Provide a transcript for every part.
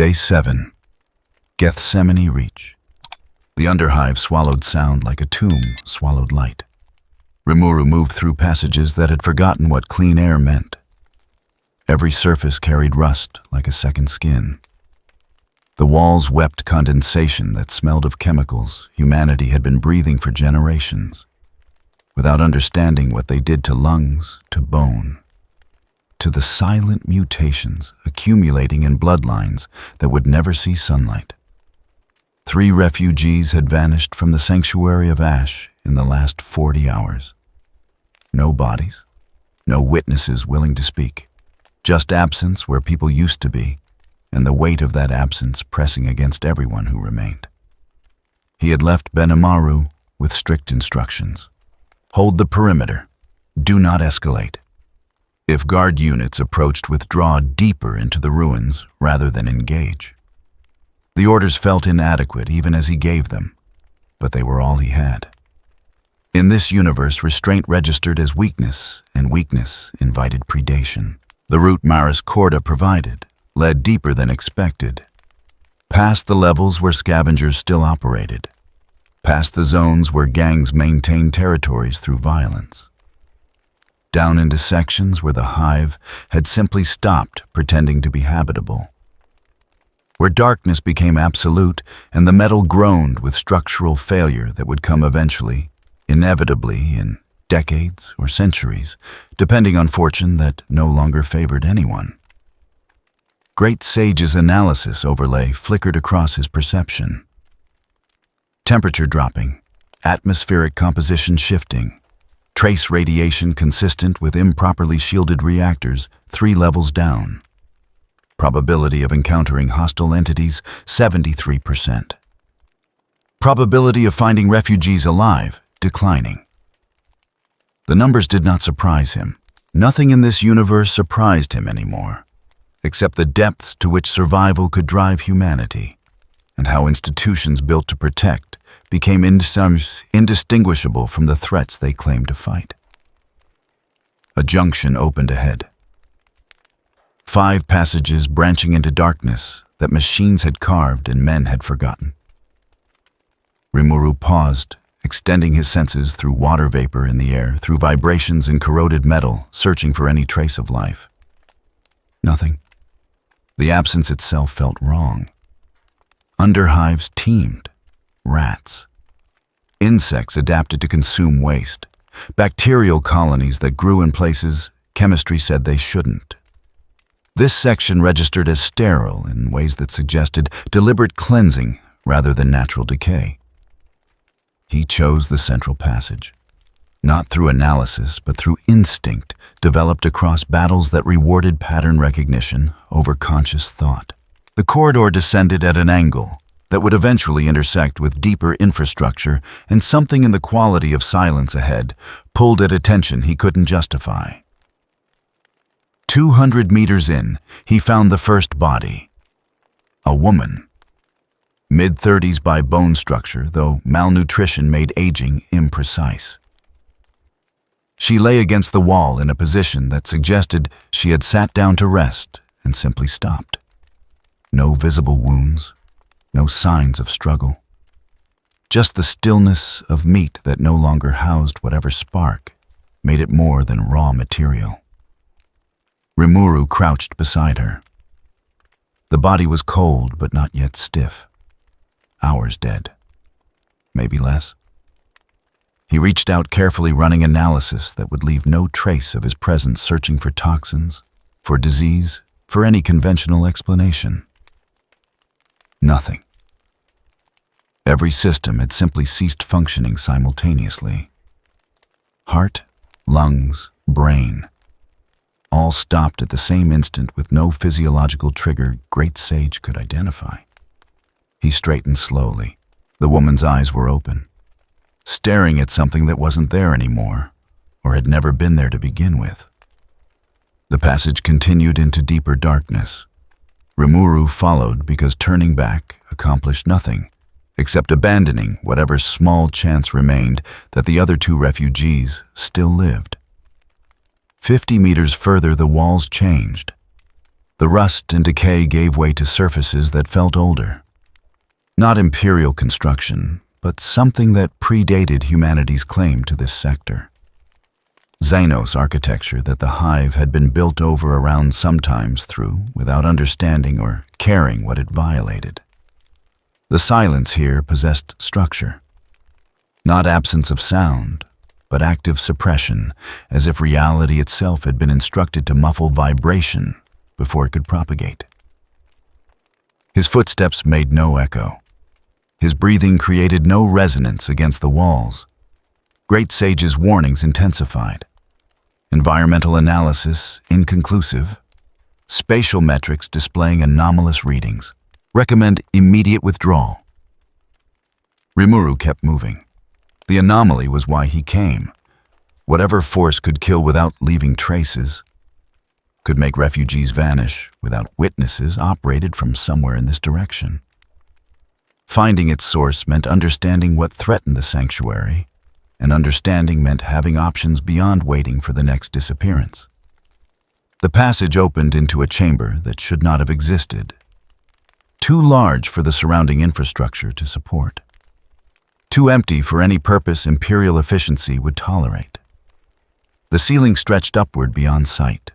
Day 7. Gethsemane Reach. The underhive swallowed sound like a tomb swallowed light. Rimuru moved through passages that had forgotten what clean air meant. Every surface carried rust like a second skin. The walls wept condensation that smelled of chemicals humanity had been breathing for generations, without understanding what they did to lungs, to bone, to the silent mutations accumulating in bloodlines that would never see sunlight. 3 refugees had vanished from the sanctuary of ash in the last 40 hours. No bodies, no witnesses willing to speak, just absence where people used to be, and the weight of that absence pressing against everyone who remained. He had left Benimaru with strict instructions. Hold the perimeter. Do not escalate. If guard units approached, withdraw deeper into the ruins rather than engage. The orders felt inadequate even as he gave them, but they were all he had. In this universe, restraint registered as weakness, and weakness invited predation. The route Maris Corda provided led deeper than expected, past the levels where scavengers still operated, past the zones where gangs maintained territories through violence, down into sections where the hive had simply stopped pretending to be habitable, where darkness became absolute and the metal groaned with structural failure that would come eventually, inevitably, in decades or centuries, depending on fortune that no longer favored anyone. Great Sage's analysis overlay flickered across his perception. Temperature dropping, atmospheric composition shifting, trace radiation consistent with improperly shielded reactors 3 levels down. Probability of encountering hostile entities 73%. Probability of finding refugees alive declining. The numbers did not surprise him. Nothing in this universe surprised him anymore, except the depths to which survival could drive humanity, and how institutions built to protect became indistinguishable from the threats they claimed to fight. A junction opened ahead. 5 passages branching into darkness that machines had carved and men had forgotten. Rimuru paused, extending his senses through water vapor in the air, through vibrations in corroded metal, searching for any trace of life. Nothing. The absence itself felt wrong. Underhives teemed. Rats. Insects adapted to consume waste. Bacterial colonies that grew in places chemistry said they shouldn't. This section registered as sterile in ways that suggested deliberate cleansing rather than natural decay. He chose the central passage, not through analysis but through instinct developed across battles that rewarded pattern recognition over conscious thought. The corridor descended at an angle that would eventually intersect with deeper infrastructure, and something in the quality of silence ahead pulled at attention he couldn't justify. 200 meters in, he found the first body. A woman. Mid-30s by bone structure, though malnutrition made aging imprecise. She lay against the wall in a position that suggested she had sat down to rest and simply stopped. No visible wounds, no signs of struggle. Just the stillness of meat that no longer housed whatever spark made it more than raw material. Rimuru crouched beside her. The body was cold but not yet stiff. Hours dead. Maybe less. He reached out carefully, running analysis that would leave no trace of his presence, searching for toxins, for disease, for any conventional explanation. Nothing. Every system had simply ceased functioning simultaneously. Heart, lungs, brain, all stopped at the same instant with no physiological trigger Great Sage could identify. He straightened slowly. The woman's eyes were open, staring at something that wasn't there anymore, or had never been there to begin with. The passage continued into deeper darkness. Rimuru followed because turning back accomplished nothing, except abandoning whatever small chance remained that the other 2 refugees still lived. 50 meters further, the walls changed. The rust and decay gave way to surfaces that felt older. Not Imperial construction, but something that predated humanity's claim to this sector. Xenos architecture that the hive had been built over around sometimes through without understanding or caring what it violated. The silence here possessed structure. Not absence of sound, but active suppression, as if reality itself had been instructed to muffle vibration before it could propagate. His footsteps made no echo. His breathing created no resonance against the walls. Great Sage's warnings intensified. Environmental analysis inconclusive. Spatial metrics displaying anomalous readings. Recommend immediate withdrawal. Rimuru kept moving. The anomaly was why he came. Whatever force could kill without leaving traces, could make refugees vanish without witnesses, operated from somewhere in this direction. Finding its source meant understanding what threatened the sanctuary, and understanding meant having options beyond waiting for the next disappearance. The passage opened into a chamber that should not have existed, too large for the surrounding infrastructure to support. Too empty for any purpose Imperial efficiency would tolerate. The ceiling stretched upward beyond sight.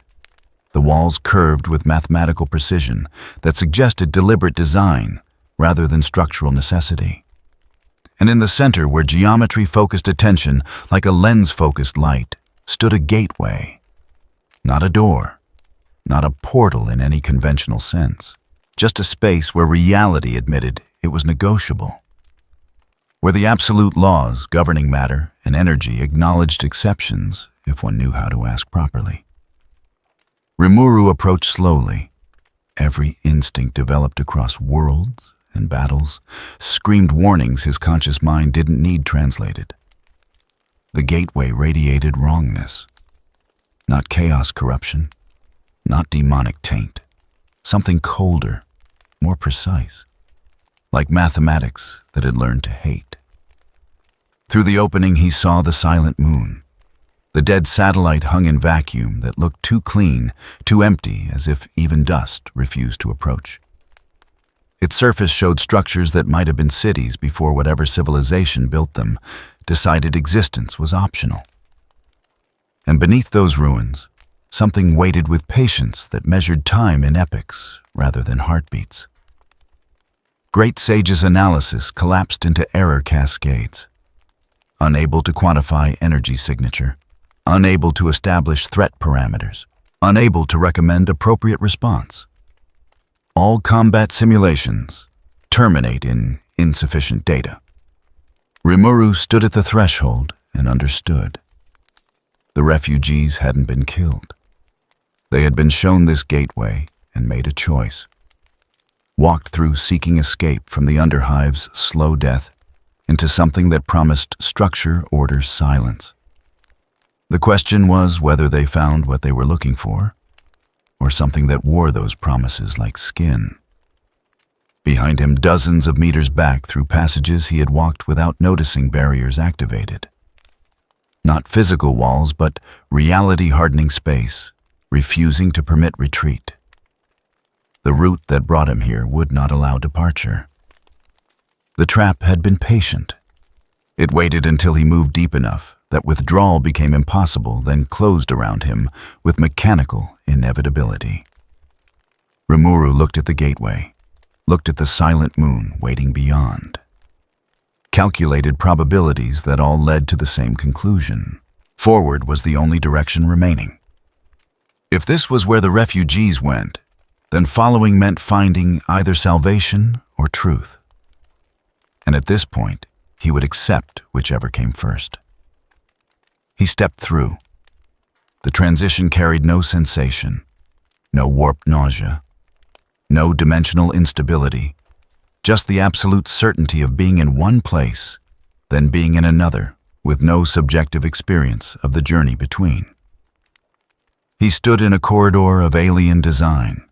The walls curved with mathematical precision that suggested deliberate design rather than structural necessity. And in the center, where geometry focused attention like a lens-focused light, stood a gateway. Not a door, not a portal in any conventional sense, just a space where reality admitted it was negotiable. Where the absolute laws governing matter and energy acknowledged exceptions if one knew how to ask properly. Rimuru approached slowly. Every instinct developed across worlds and battles screamed warnings his conscious mind didn't need translated. The gateway radiated wrongness. Not chaos corruption, not demonic taint. Something colder, more precise. Like mathematics that had learned to hate. Through the opening he saw the silent moon. The dead satellite hung in vacuum that looked too clean, too empty, as if even dust refused to approach. Its surface showed structures that might have been cities before whatever civilization built them decided existence was optional. And beneath those ruins, something waited with patience that measured time in epochs rather than heartbeats. Great Sage's analysis collapsed into error cascades. Unable to quantify energy signature, unable to establish threat parameters, unable to recommend appropriate response. All combat simulations terminate in insufficient data. Rimuru stood at the threshold and understood. The refugees hadn't been killed. They had been shown this gateway and made a choice. Walked through seeking escape from the underhive's slow death into something that promised structure, order, silence. The question was whether they found what they were looking for, or something that wore those promises like skin. Behind him, dozens of meters back through passages he had walked without noticing barriers activated. Not physical walls, but reality-hardening space, refusing to permit retreat. The route that brought him here would not allow departure. The trap had been patient. It waited until he moved deep enough that withdrawal became impossible, then closed around him with mechanical inevitability. Rimuru looked at the gateway, looked at the silent moon waiting beyond. Calculated probabilities that all led to the same conclusion. Forward was the only direction remaining. If this was where the refugees went, then following meant finding either salvation or truth. And at this point, he would accept whichever came first. He stepped through. The transition carried no sensation, no warped nausea, no dimensional instability, just the absolute certainty of being in one place, then being in another, with no subjective experience of the journey between. He stood in a corridor of alien design.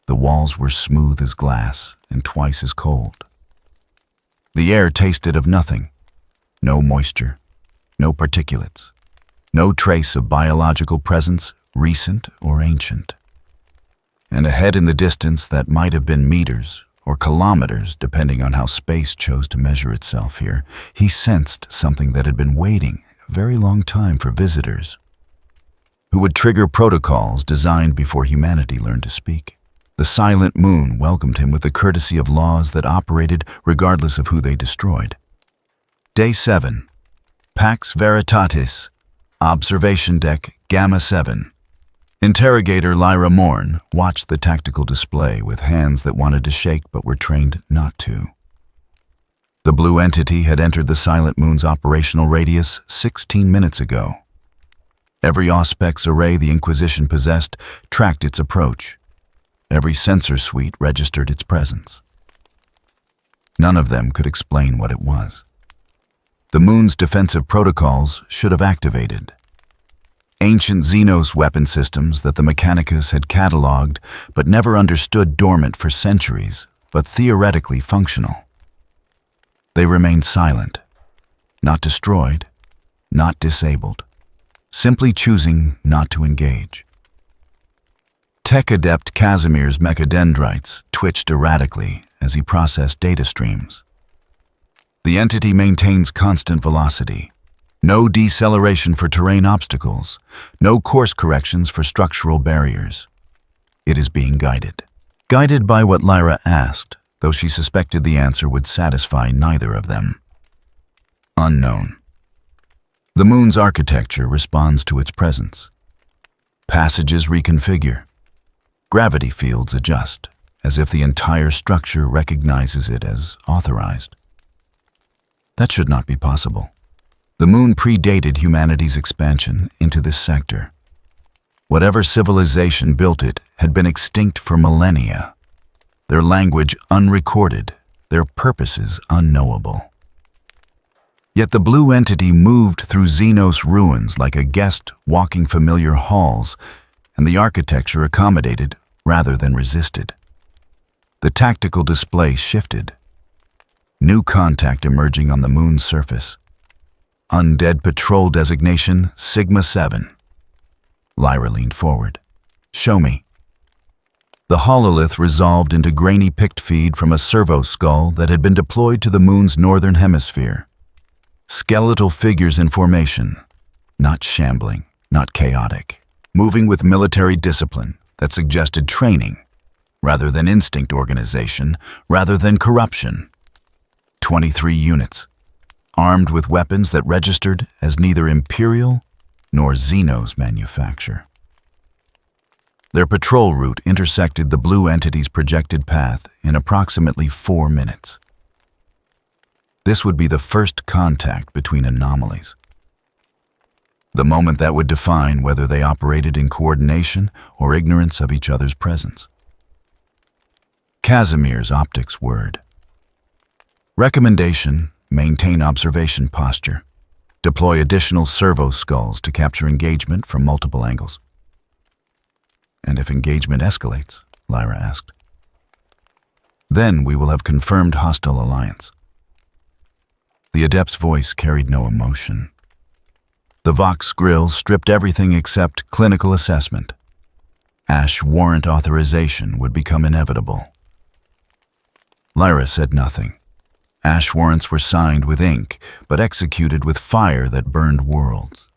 The walls were smooth as glass and twice as cold. The air tasted of nothing. No moisture, no particulates, no trace of biological presence, recent or ancient. and ahead in the distance that might have been meters or kilometers, depending on how space chose to measure itself here, he sensed something that had been waiting a very long time for visitors who would trigger protocols designed before humanity learned to speak. The silent moon welcomed him with the courtesy of laws that operated regardless of who they destroyed. Day 7. Pax Veritatis, Observation Deck Gamma 7. Interrogator Lyra Morn watched the tactical display with hands that wanted to shake but were trained not to. The blue entity had entered the Silent Moon's operational radius 16 minutes ago. Every Auspex array the Inquisition possessed tracked its approach. Every sensor suite registered its presence. None of them could explain what it was. The Moon's defensive protocols should have activated. Ancient Xenos weapon systems that the Mechanicus had cataloged but never understood dormant for centuries, but theoretically functional. They remained silent, not destroyed, not disabled, simply choosing not to engage. Tech adept Casimir's mechadendrites twitched erratically as he processed data streams. The entity maintains constant velocity. No deceleration for terrain obstacles, no course corrections for structural barriers. It is being guided. Guided by what Lyra asked, though she suspected the answer would satisfy neither of them. Unknown. The Moon's architecture responds to its presence. Passages reconfigure. Gravity fields adjust, as if the entire structure recognizes it as authorized. That should not be possible. The Moon predated humanity's expansion into this sector. Whatever civilization built it had been extinct for millennia, their language unrecorded, their purposes unknowable. Yet the blue entity moved through Xenos ruins like a guest walking familiar halls, and the architecture accommodated rather than resisted. The tactical display shifted. New contact emerging on the Moon's surface. Undead Patrol designation Sigma 7. Lyra leaned forward. Show me. The hololith resolved into grainy pict feed from a servo skull that had been deployed to the Moon's northern hemisphere. Skeletal figures in formation, not shambling, not chaotic, moving with military discipline that suggested training, rather than instinct organization, rather than corruption. 23 units. Armed with weapons that registered as neither Imperial nor Xenos manufacture. Their patrol route intersected the blue entity's projected path in approximately 4 minutes. This would be the first contact between anomalies. The moment that would define whether they operated in coordination or ignorance of each other's presence. Casimir's optics word. Recommendation: maintain observation posture. Deploy additional servo skulls to capture engagement from multiple angles. And if engagement escalates, Lyra asked. Then we will have confirmed hostile alliance. The adept's voice carried no emotion. The Vox grill stripped everything except clinical assessment. Ash warrant authorization would become inevitable. Lyra said nothing. Ash warrants were signed with ink, but executed with fire that burned worlds.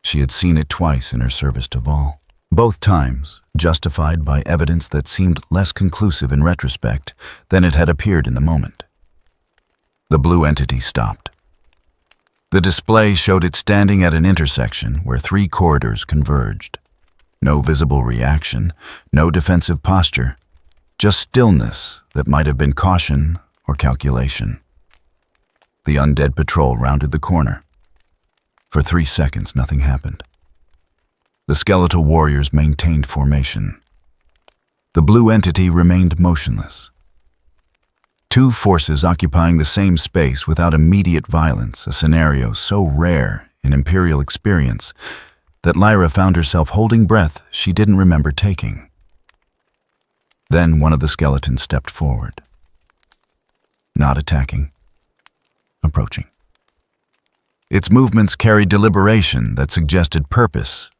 She had seen it twice in her service to Vol. Both times justified by evidence that seemed less conclusive in retrospect than it had appeared in the moment. The blue entity stopped. The display showed it standing at an intersection where 3 corridors converged. No visible reaction, no defensive posture, just stillness that might have been caution or calculation. The undead patrol rounded the corner. For 3 seconds, nothing happened. The skeletal warriors maintained formation. The blue entity remained motionless. 2 forces occupying the same space without immediate violence, a scenario so rare in Imperial experience that Lyra found herself holding breath she didn't remember taking. Then one of the skeletons stepped forward. Not attacking, approaching. Its movements carried deliberation that suggested purpose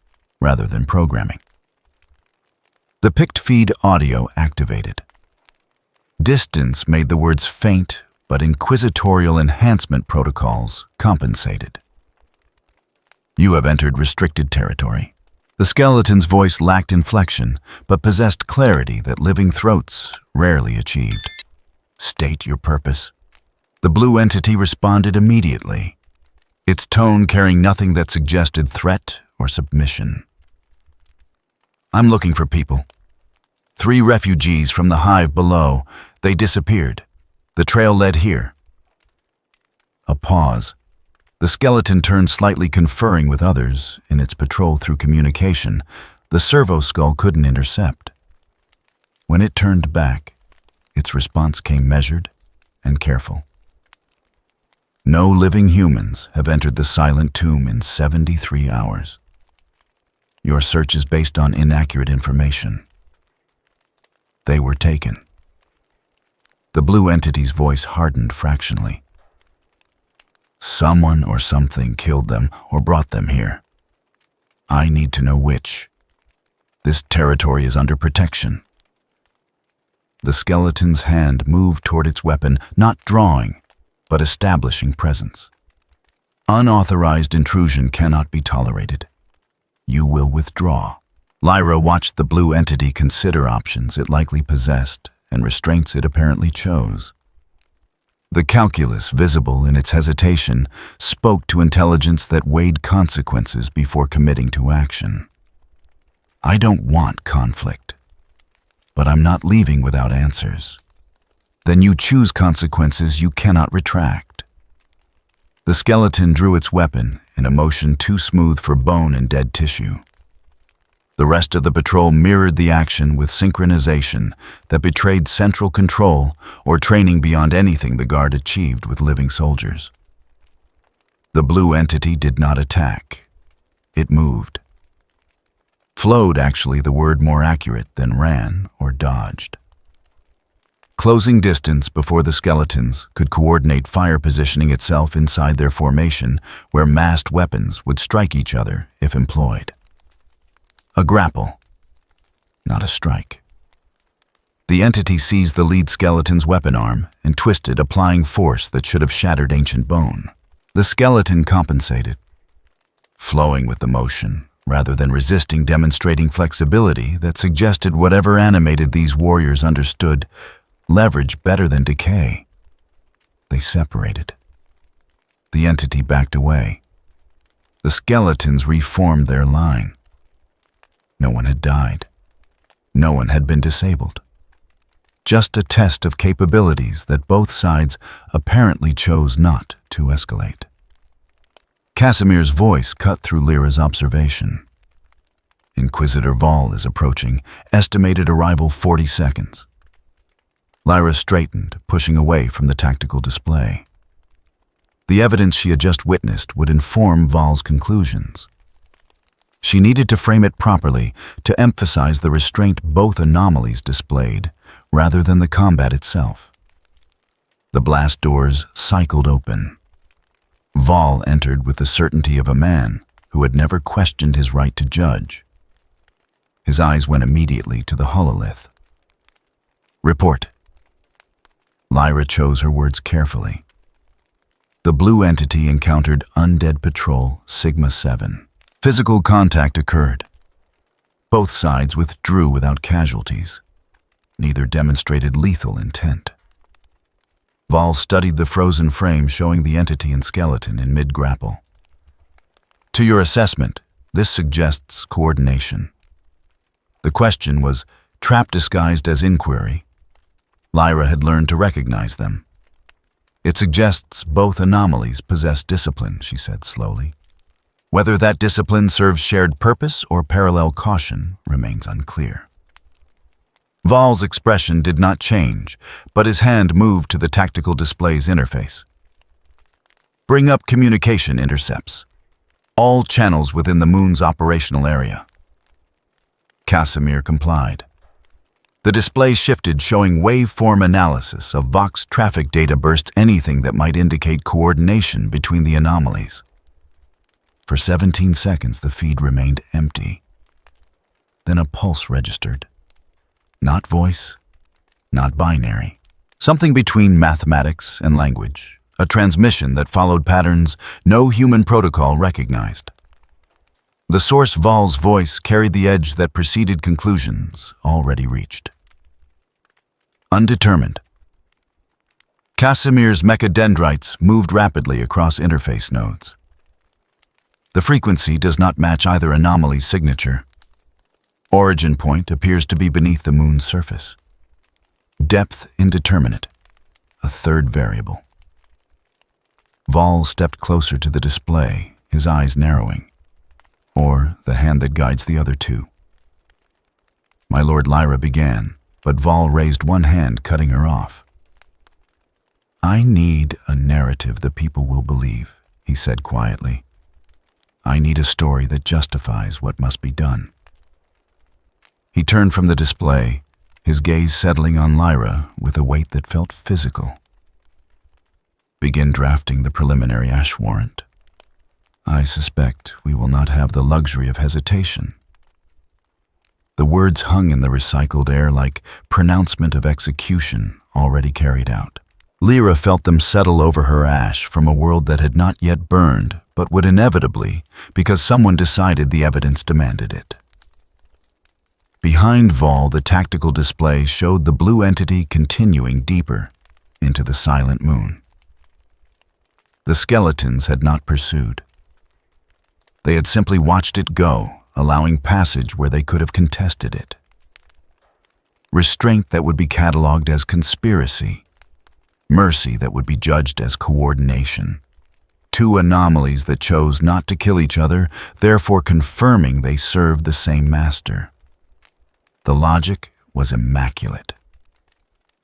rather than programming. The picked feed audio activated. Distance made the words faint, but inquisitorial enhancement protocols compensated. You have entered restricted territory. The skeleton's voice lacked inflection, but possessed clarity that living throats rarely achieved. State your purpose. The blue entity responded immediately, its tone carrying nothing that suggested threat or submission. I'm looking for people. 3 refugees from the hive below. They disappeared. The trail led here. A pause. The skeleton turned slightly, conferring with others in its patrol through communication the servo skull couldn't intercept. When it turned back, its response came measured and careful. No living humans have entered the silent tomb in 73 hours. Your search is based on inaccurate information. They were taken. The blue entity's voice hardened fractionally. Someone or something killed them or brought them here. I need to know which. This territory is under protection. The skeleton's hand moved toward its weapon, not drawing, but establishing presence. Unauthorized intrusion cannot be tolerated. You will withdraw. Lyra watched the blue entity consider options it likely possessed and restraints it apparently chose. The calculus visible in its hesitation spoke to intelligence that weighed consequences before committing to action. I don't want conflict, but I'm not leaving without answers. Then you choose consequences you cannot retract. The skeleton drew its weapon in a motion too smooth for bone and dead tissue. The rest of the patrol mirrored the action with synchronization that betrayed central control or training beyond anything the guard achieved with living soldiers. The blue entity did not attack. It moved. Flowed, actually, the word more accurate than ran or dodged. Closing distance before the skeletons could coordinate fire, positioning itself inside their formation where massed weapons would strike each other if employed. A grapple, not a strike. The entity seized the lead skeleton's weapon arm and twisted, applying force that should have shattered ancient bone. The skeleton compensated, flowing with the motion rather than resisting, demonstrating flexibility that suggested whatever animated these warriors understood leverage better than decay. They separated. The entity backed away. The skeletons reformed their line. No one had died. No one had been disabled. Just a test of capabilities that both sides apparently chose not to escalate. Casimir's voice cut through Lyra's observation. Inquisitor Vaal is approaching, estimated arrival 40 seconds. Lyra straightened, pushing away from the tactical display. The evidence she had just witnessed would inform Vaal's conclusions. She needed to frame it properly to emphasize the restraint both anomalies displayed, rather than the combat itself. The blast doors cycled open. Vaal entered with the certainty of a man who had never questioned his right to judge. His eyes went immediately to the hololith. Report. Lyra chose her words carefully. The blue entity encountered Undead Patrol Sigma 7. Physical contact occurred. Both sides withdrew without casualties. Neither demonstrated lethal intent. Vaal studied the frozen frame showing the entity and skeleton in mid-grapple. To your assessment, this suggests coordination. The question was trap disguised as inquiry. Lyra had learned to recognize them. It suggests both anomalies possess discipline, she said slowly. Whether that discipline serves shared purpose or parallel caution remains unclear. Vaal's expression did not change, but his hand moved to the tactical display's interface. Bring up communication intercepts. All channels within the moon's operational area. Casimir complied. The display shifted, showing waveform analysis of Vox traffic data bursts, anything that might indicate coordination between the anomalies. For 17 seconds, the feed remained empty. Then a pulse registered, Not voice, not binary. Something between mathematics and language, a transmission that followed patterns no human protocol recognized. The source Val's voice carried the edge that preceded conclusions already reached. Undetermined. Casimir's mechadendrites moved rapidly across interface nodes. The frequency does not match either anomaly's signature. Origin point appears to be beneath the moon's surface. Depth indeterminate, a third variable. Val stepped closer to the display, his eyes narrowing. Or the hand that guides the other two. My Lord Lyra began, but Val raised one hand, cutting her off. I need a narrative the people will believe, he said quietly. I need a story that justifies what must be done. He turned from the display, his gaze settling on Lyra with a weight that felt physical. Begin drafting the preliminary ash warrant. I suspect we will not have the luxury of hesitation. The words hung in the recycled air like pronouncement of execution already carried out. Lyra felt them settle over her ash from a world that had not yet burned, but would inevitably, because someone decided the evidence demanded it. Behind Val, the tactical display showed the blue entity continuing deeper into the silent moon. The skeletons had not pursued. They had simply watched it go, allowing passage where they could have contested it. Restraint that would be cataloged as conspiracy. Mercy that would be judged as coordination. Two anomalies that chose not to kill each other, therefore confirming they served the same master. The logic was immaculate.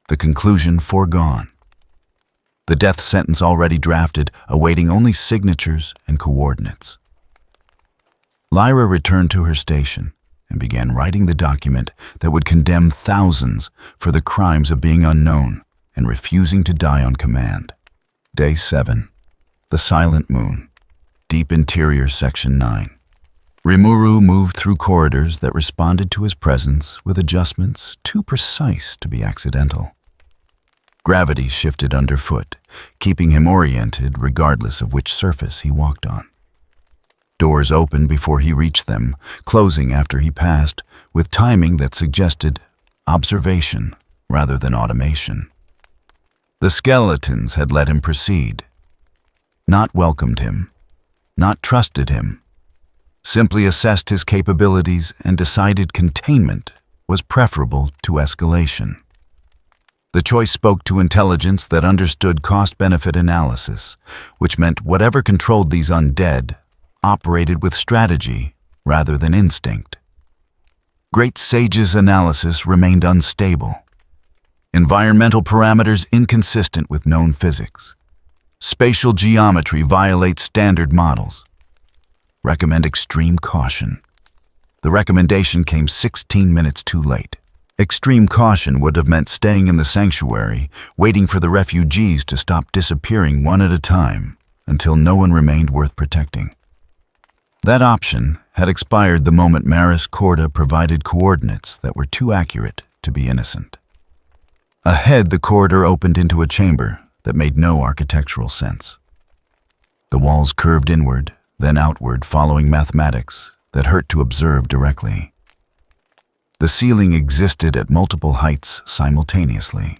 The conclusion foregone. The death sentence already drafted, awaiting only signatures and coordinates. Lyra returned to her station and began writing the document that would condemn thousands for the crimes of being unknown and refusing to die on command. Day 7. The Silent Moon. Deep Interior, Section 9. Rimuru moved through corridors that responded to his presence with adjustments too precise to be accidental. Gravity shifted underfoot, keeping him oriented regardless of which surface he walked on. Doors opened before he reached them, closing after he passed, with timing that suggested observation rather than automation. The skeletons had let him proceed, not welcomed him, not trusted him, simply assessed his capabilities and decided containment was preferable to escalation. The choice spoke to intelligence that understood cost-benefit analysis, which meant whatever controlled these undead operated with strategy rather than instinct. Great Sage's analysis remained unstable. Environmental parameters inconsistent with known physics. Spatial geometry violates standard models. Recommend extreme caution. The recommendation came 16 minutes too late. Extreme caution would have meant staying in the sanctuary, waiting for the refugees to stop disappearing one at a time until no one remained worth protecting. That option had expired the moment Maris Corda provided coordinates that were too accurate to be innocent. Ahead, the corridor opened into a chamber that made no architectural sense. The walls curved inward, then outward, following mathematics that hurt to observe directly. The ceiling existed at multiple heights simultaneously.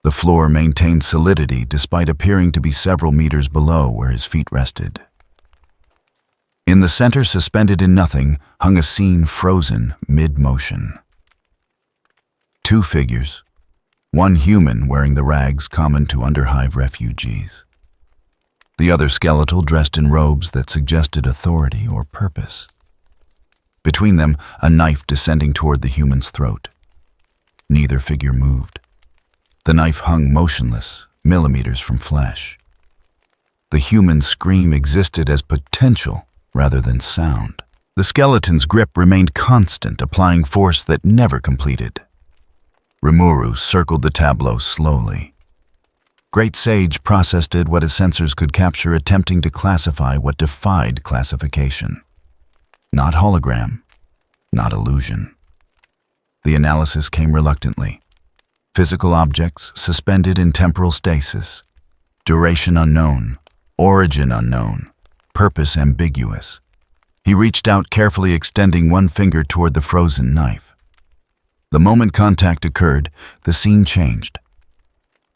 The floor maintained solidity despite appearing to be several meters below where his feet rested. In the center, suspended in nothing, hung a scene frozen mid-motion. Two figures, one human wearing the rags common to Underhive refugees. The other skeletal dressed in robes that suggested authority or purpose. Between them, a knife descending toward the human's throat. Neither figure moved. The knife hung motionless, millimeters from flesh. The human's scream existed as potential rather than sound. The skeleton's grip remained constant, applying force that never completed. Rimuru circled the tableau slowly. Great Sage processed it what his sensors could capture, attempting to classify what defied classification. Not hologram, not illusion. The analysis came reluctantly. Physical objects suspended in temporal stasis. Duration unknown. Origin unknown. Purpose ambiguous. He reached out, carefully extending one finger toward the frozen knife. The moment contact occurred, the scene changed.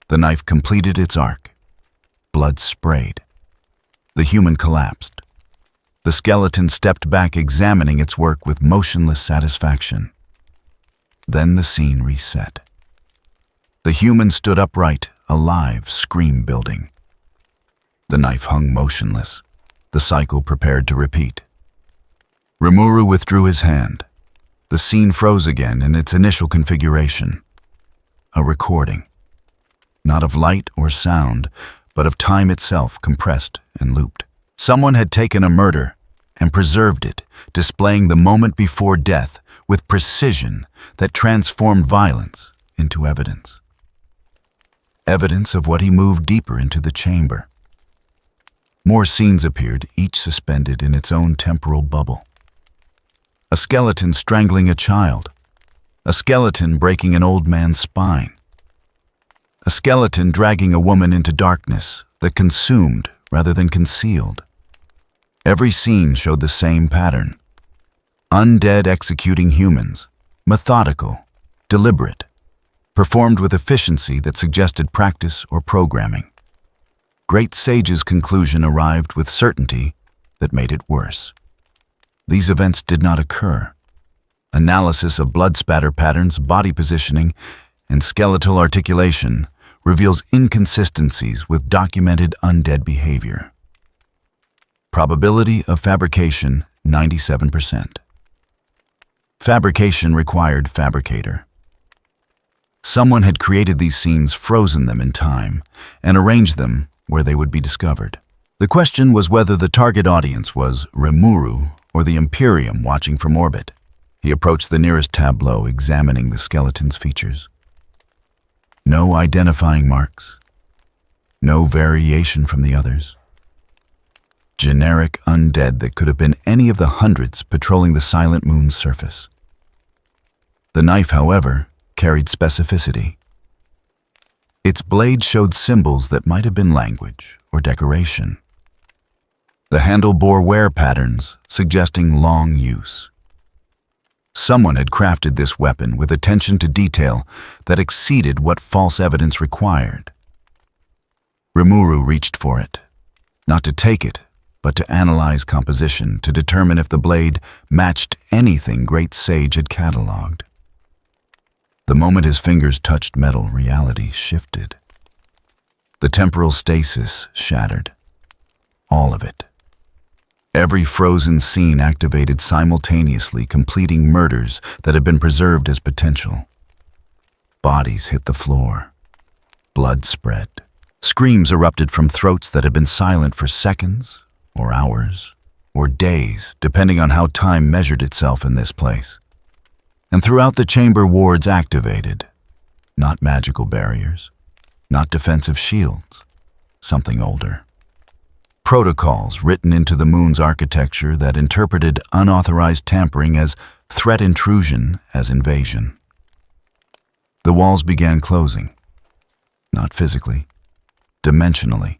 The knife completed its arc. Blood sprayed. The human collapsed. The skeleton stepped back, examining its work with motionless satisfaction. Then the scene reset. The human stood upright, alive, scream building. The knife hung motionless. The cycle prepared to repeat. Rimuru withdrew his hand. The scene froze again in its initial configuration. A recording. Not of light or sound, but of time itself, compressed and looped. Someone had taken a murder and preserved it, displaying the moment before death with precision that transformed violence into evidence. Evidence of what he moved deeper into the chamber. More scenes appeared, each suspended in its own temporal bubble. A skeleton strangling a child. A skeleton breaking an old man's spine. A skeleton dragging a woman into darkness that consumed rather than concealed. Every scene showed the same pattern. Undead executing humans, methodical, deliberate, performed with efficiency that suggested practice or programming. Great Sage's conclusion arrived with certainty that made it worse. These events did not occur. Analysis of blood spatter patterns, body positioning, and skeletal articulation reveals inconsistencies with documented undead behavior. Probability of fabrication, 97%. Fabrication required fabricator. Someone had created these scenes, frozen them in time, and arranged them where they would be discovered. The question was whether the target audience was Rimuru or the Imperium watching from orbit. He approached the nearest tableau, examining the skeleton's features. No identifying marks. No variation from the others. Generic undead that could have been any of the hundreds patrolling the silent moon's surface. The knife, however, carried specificity. Its blade showed symbols that might have been language or decoration. The handle bore wear patterns, suggesting long use. Someone had crafted this weapon with attention to detail that exceeded what false evidence required. Rimuru reached for it, not to take it, but to analyze composition to determine if the blade matched anything Great Sage had cataloged. The moment his fingers touched metal, reality shifted. The temporal stasis shattered. All of it. Every frozen scene activated simultaneously, completing murders that had been preserved as potential. Bodies hit the floor. Blood spread. Screams erupted from throats that had been silent for seconds, or hours, or days, depending on how time measured itself in this place. And throughout the chamber, wards activated. Not magical barriers, not defensive shields, something older. Protocols written into the moon's architecture that interpreted unauthorized tampering as threat, intrusion as invasion. The walls began closing, not physically, dimensionally.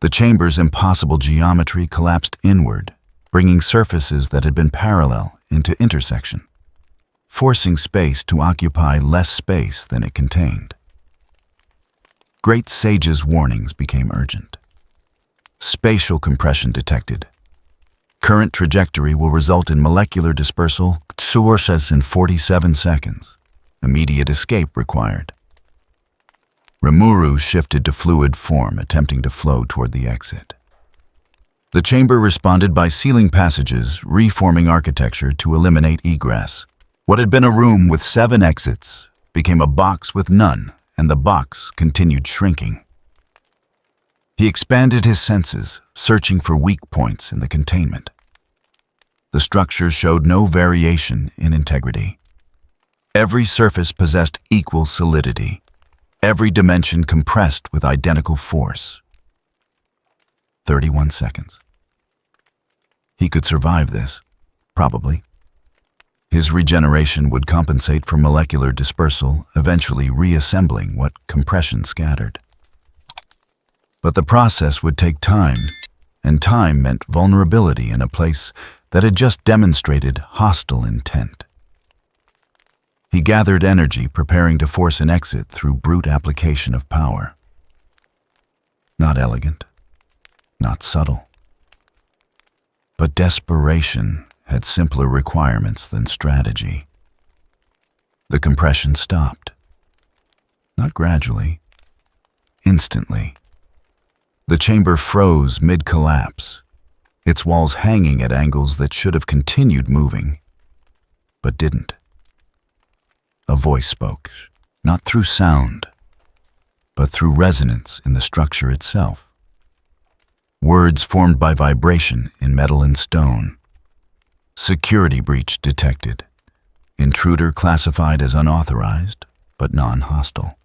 The chamber's impossible geometry collapsed inward, bringing surfaces that had been parallel into intersection, forcing space to occupy less space than it contained. Great Sage's warnings became urgent. Spatial compression detected. Current trajectory will result in molecular dispersal in 47 seconds. Immediate escape required. Rimuru shifted to fluid form, attempting to flow toward the exit. The chamber responded by sealing passages, reforming architecture to eliminate egress. What had been a room with 7 exits became a box with none, and the box continued shrinking. He expanded his senses, searching for weak points in the containment. The structure showed no variation in integrity. Every surface possessed equal solidity, every dimension compressed with identical force. 31 seconds. He could survive this, probably. His regeneration would compensate for molecular dispersal, eventually reassembling what compression scattered. But the process would take time, and time meant vulnerability in a place that had just demonstrated hostile intent. He gathered energy, preparing to force an exit through brute application of power. Not elegant, not subtle. But desperation had simpler requirements than strategy. The compression stopped. Not gradually, instantly. The chamber froze mid-collapse, its walls hanging at angles that should have continued moving, but didn't. A voice spoke, not through sound, but through resonance in the structure itself. Words formed by vibration in metal and stone. Security breach detected. Intruder classified as unauthorized, but non-hostile.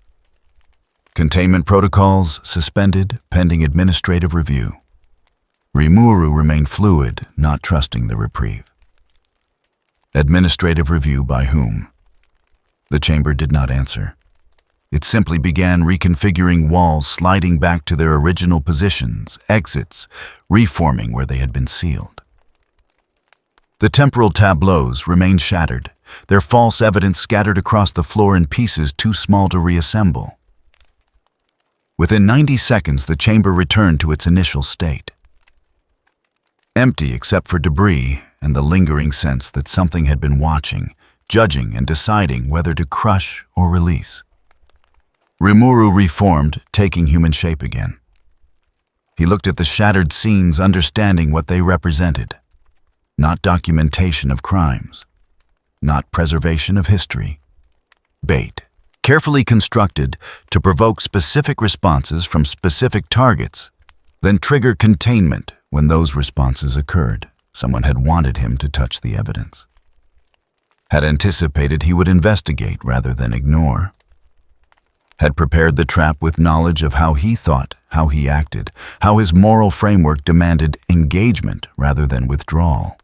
Containment protocols suspended pending administrative review. Rimuru remained fluid, not trusting the reprieve. Administrative review by whom? The chamber did not answer. It simply began reconfiguring walls, sliding back to their original positions, exits, reforming where they had been sealed. The temporal tableaus remained shattered, their false evidence scattered across the floor in pieces too small to reassemble. Within 90 seconds, the chamber returned to its initial state. Empty except for debris and the lingering sense that something had been watching, judging and deciding whether to crush or release. Rimuru reformed, taking human shape again. He looked at the shattered scenes, understanding what they represented. Not documentation of crimes, not preservation of history. Bait, carefully constructed to provoke specific responses from specific targets, then trigger containment when those responses occurred. Someone had wanted him to touch the evidence. Had anticipated he would investigate rather than ignore. Had prepared the trap with knowledge of how he thought, how he acted, how his moral framework demanded engagement rather than withdrawal.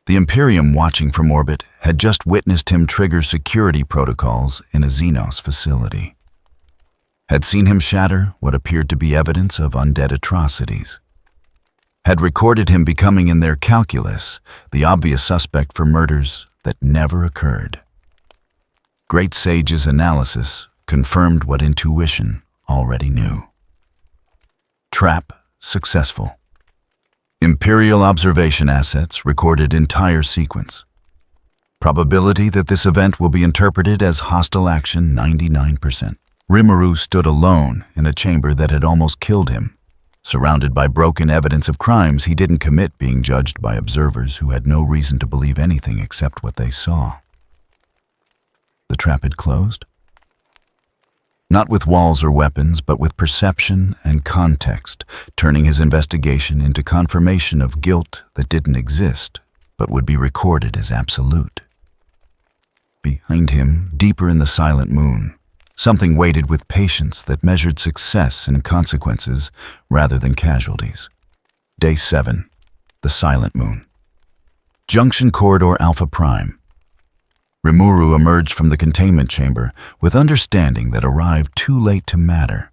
The Imperium, watching from orbit, had just witnessed him trigger security protocols in a Xenos facility. Had seen him shatter what appeared to be evidence of undead atrocities. Had recorded him becoming in their calculus the obvious suspect for murders that never occurred. Great Sage's analysis confirmed what intuition already knew. Trap successful. Imperial observation assets recorded entire sequence. Probability that this event will be interpreted as hostile action 99%. Rimuru stood alone in a chamber that had almost killed him, surrounded by broken evidence of crimes he didn't commit, being judged by observers who had no reason to believe anything except what they saw. The trap had closed? Not with walls or weapons, but with perception and context, turning his investigation into confirmation of guilt that didn't exist, but would be recorded as absolute. Behind him, deeper in the silent moon, something waited with patience that measured success and consequences rather than casualties. Day 7, the silent moon. Junction Corridor Alpha Prime. Rimuru emerged from the containment chamber with understanding that arrived too late to matter.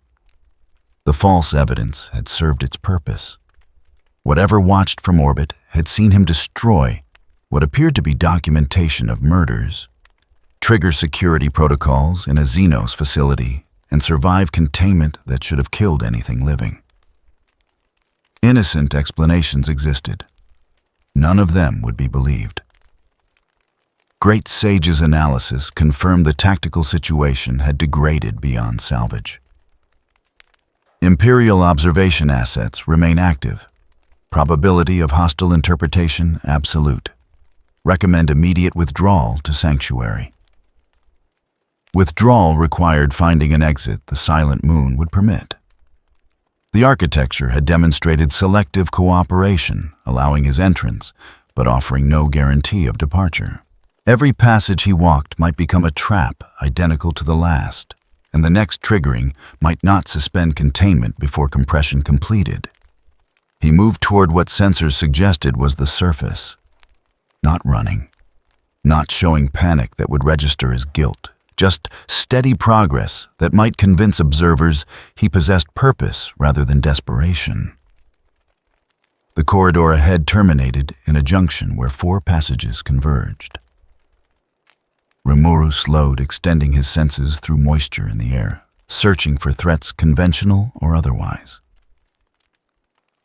The false evidence had served its purpose. Whatever watched from orbit had seen him destroy what appeared to be documentation of murders, trigger security protocols in a Xenos facility, and survive containment that should have killed anything living. Innocent explanations existed. None of them would be believed. Great Sage's analysis confirmed the tactical situation had degraded beyond salvage. Imperial observation assets remain active. Probability of hostile interpretation absolute. Recommend immediate withdrawal to Sanctuary. Withdrawal required finding an exit the silent moon would permit. The architecture had demonstrated selective cooperation, allowing his entrance, but offering no guarantee of departure. Every passage he walked might become a trap identical to the last, and the next triggering might not suspend containment before compression completed. He moved toward what sensors suggested was the surface. Not running, not showing panic that would register as guilt, just steady progress that might convince observers he possessed purpose rather than desperation. The corridor ahead terminated in a junction where 4 passages converged. Rimuru slowed, extending his senses through moisture in the air, searching for threats conventional or otherwise.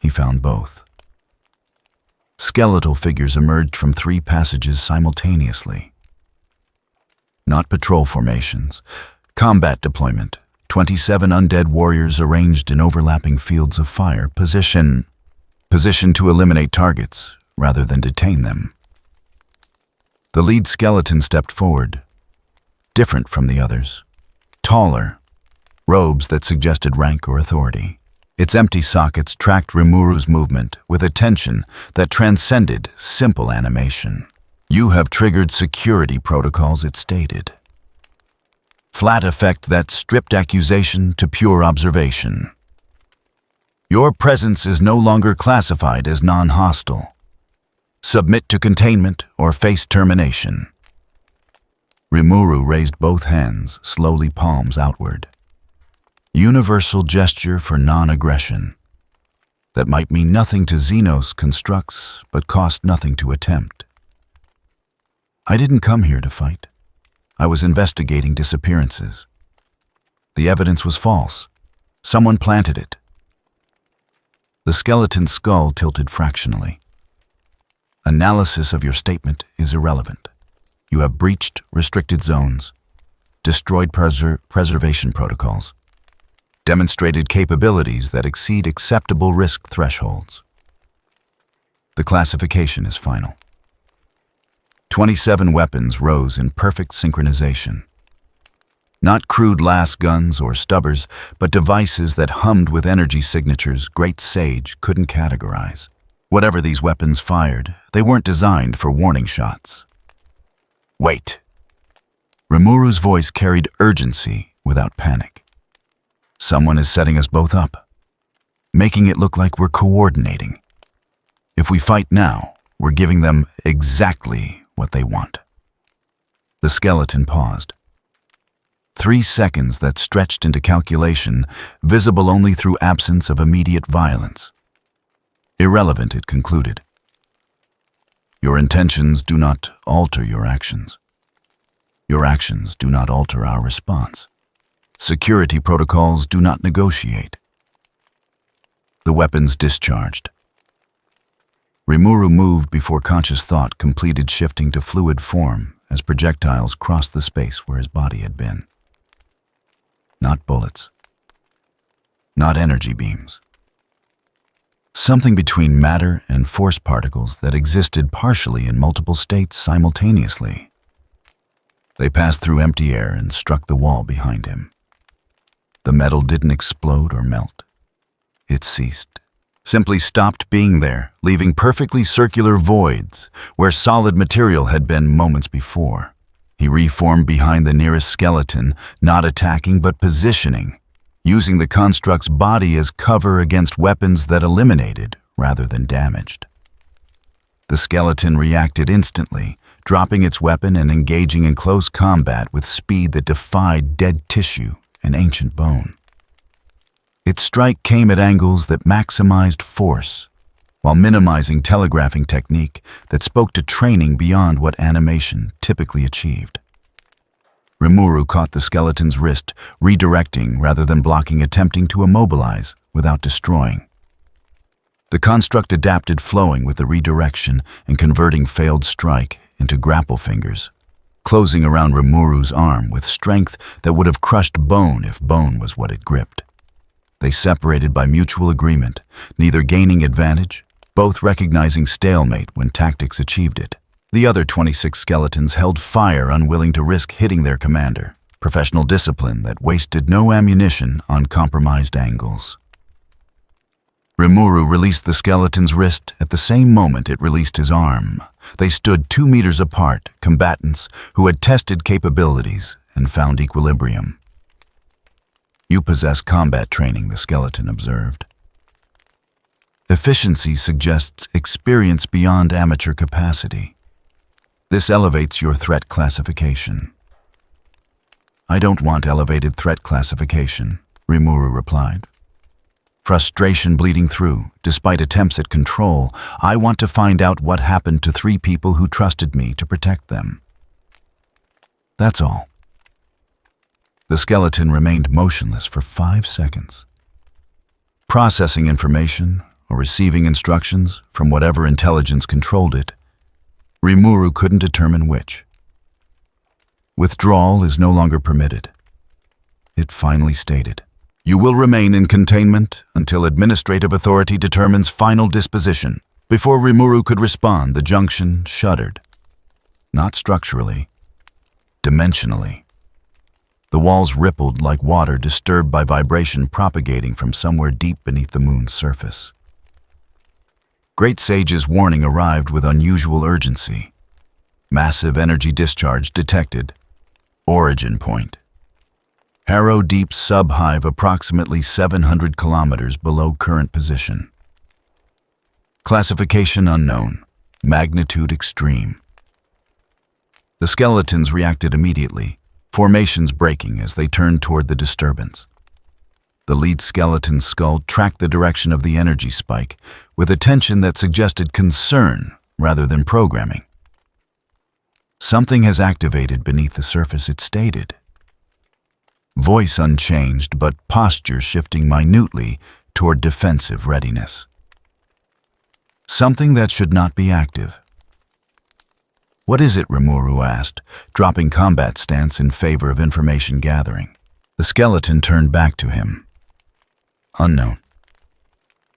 He found both. Skeletal figures emerged from 3 passages simultaneously. Not patrol formations, combat deployment, 27 undead warriors arranged in overlapping fields of fire, positioned to eliminate targets rather than detain them. The lead skeleton stepped forward, different from the others, taller, robes that suggested rank or authority. Its empty sockets tracked Rimuru's movement with attention that transcended simple animation. "You have triggered security protocols," it stated. Flat effect that stripped accusation to pure observation. "Your presence is no longer classified as non-hostile. Submit to containment or face termination." Rimuru raised both hands, slowly palms outward. Universal gesture for non-aggression. That might mean nothing to Xenos constructs, but cost nothing to attempt. "I didn't come here to fight. I was investigating disappearances. The evidence was false. Someone planted it." The skeleton's skull tilted fractionally. "Analysis of your statement is irrelevant. You have breached restricted zones, destroyed preservation protocols, demonstrated capabilities that exceed acceptable risk thresholds. The classification is final." 27 weapons rose in perfect synchronization. Not crude las guns or stubbers, but devices that hummed with energy signatures Great Sage couldn't categorize. Whatever these weapons fired, they weren't designed for warning shots. "Wait." Rimuru's voice carried urgency without panic. "Someone is setting us both up, making it look like we're coordinating. If we fight now, we're giving them exactly what they want." The skeleton paused. 3 seconds that stretched into calculation, visible only through absence of immediate violence. Irrelevant, it concluded. "Your intentions do not alter your actions. Your actions do not alter our response. Security protocols do not negotiate." The weapons discharged. Rimuru moved before conscious thought completed shifting to fluid form as projectiles crossed the space where his body had been. Not bullets. Not energy beams. Something between matter and force particles that existed partially in multiple states simultaneously. They passed through empty air and struck the wall behind him. The metal didn't explode or melt. It ceased. Simply stopped being there, leaving perfectly circular voids where solid material had been moments before. He reformed behind the nearest skeleton, not attacking but positioning, using the construct's body as cover against weapons that eliminated rather than damaged. The skeleton reacted instantly, dropping its weapon and engaging in close combat with speed that defied dead tissue and ancient bone. Its strike came at angles that maximized force, while minimizing telegraphing technique that spoke to training beyond what animation typically achieved. Rimuru caught the skeleton's wrist, redirecting rather than blocking, attempting to immobilize without destroying. The construct adapted, flowing with the redirection and converting failed strike into grapple fingers, closing around Rimuru's arm with strength that would have crushed bone if bone was what it gripped. They separated by mutual agreement, neither gaining advantage, both recognizing stalemate when tactics achieved it. The other 26 skeletons held fire, unwilling to risk hitting their commander, professional discipline that wasted no ammunition on compromised angles. Rimuru released the skeleton's wrist at the same moment it released his arm. They stood 2 meters apart, combatants who had tested capabilities and found equilibrium. "You possess combat training," the skeleton observed. "Efficiency suggests experience beyond amateur capacity. This elevates your threat classification. I don't want elevated threat classification, Rimuru replied. Frustration bleeding through, despite attempts at control, I want to find out what happened to 3 people who trusted me to protect them. That's all. The skeleton remained motionless for 5 seconds. Processing information or receiving instructions from whatever intelligence controlled it, Rimuru couldn't determine which. Withdrawal is no longer permitted. It finally stated, "You will remain in containment until administrative authority determines final disposition." Before Rimuru could respond, the junction shuddered. Not structurally, dimensionally. The walls rippled like water disturbed by vibration propagating from somewhere deep beneath the moon's surface. Great Sage's warning arrived with unusual urgency. Massive energy discharge detected. Origin point. Harrow Deep subhive approximately 700 kilometers below current position. Classification unknown. Magnitude extreme. The skeletons reacted immediately, formations breaking as they turned toward the disturbance. The lead skeleton's skull tracked the direction of the energy spike with a tension that suggested concern rather than programming. Something has activated beneath the surface, it stated. Voice unchanged, but posture shifting minutely toward defensive readiness. Something that should not be active. What is it? Rimuru asked, dropping combat stance in favor of information gathering. The skeleton turned back to him. Unknown.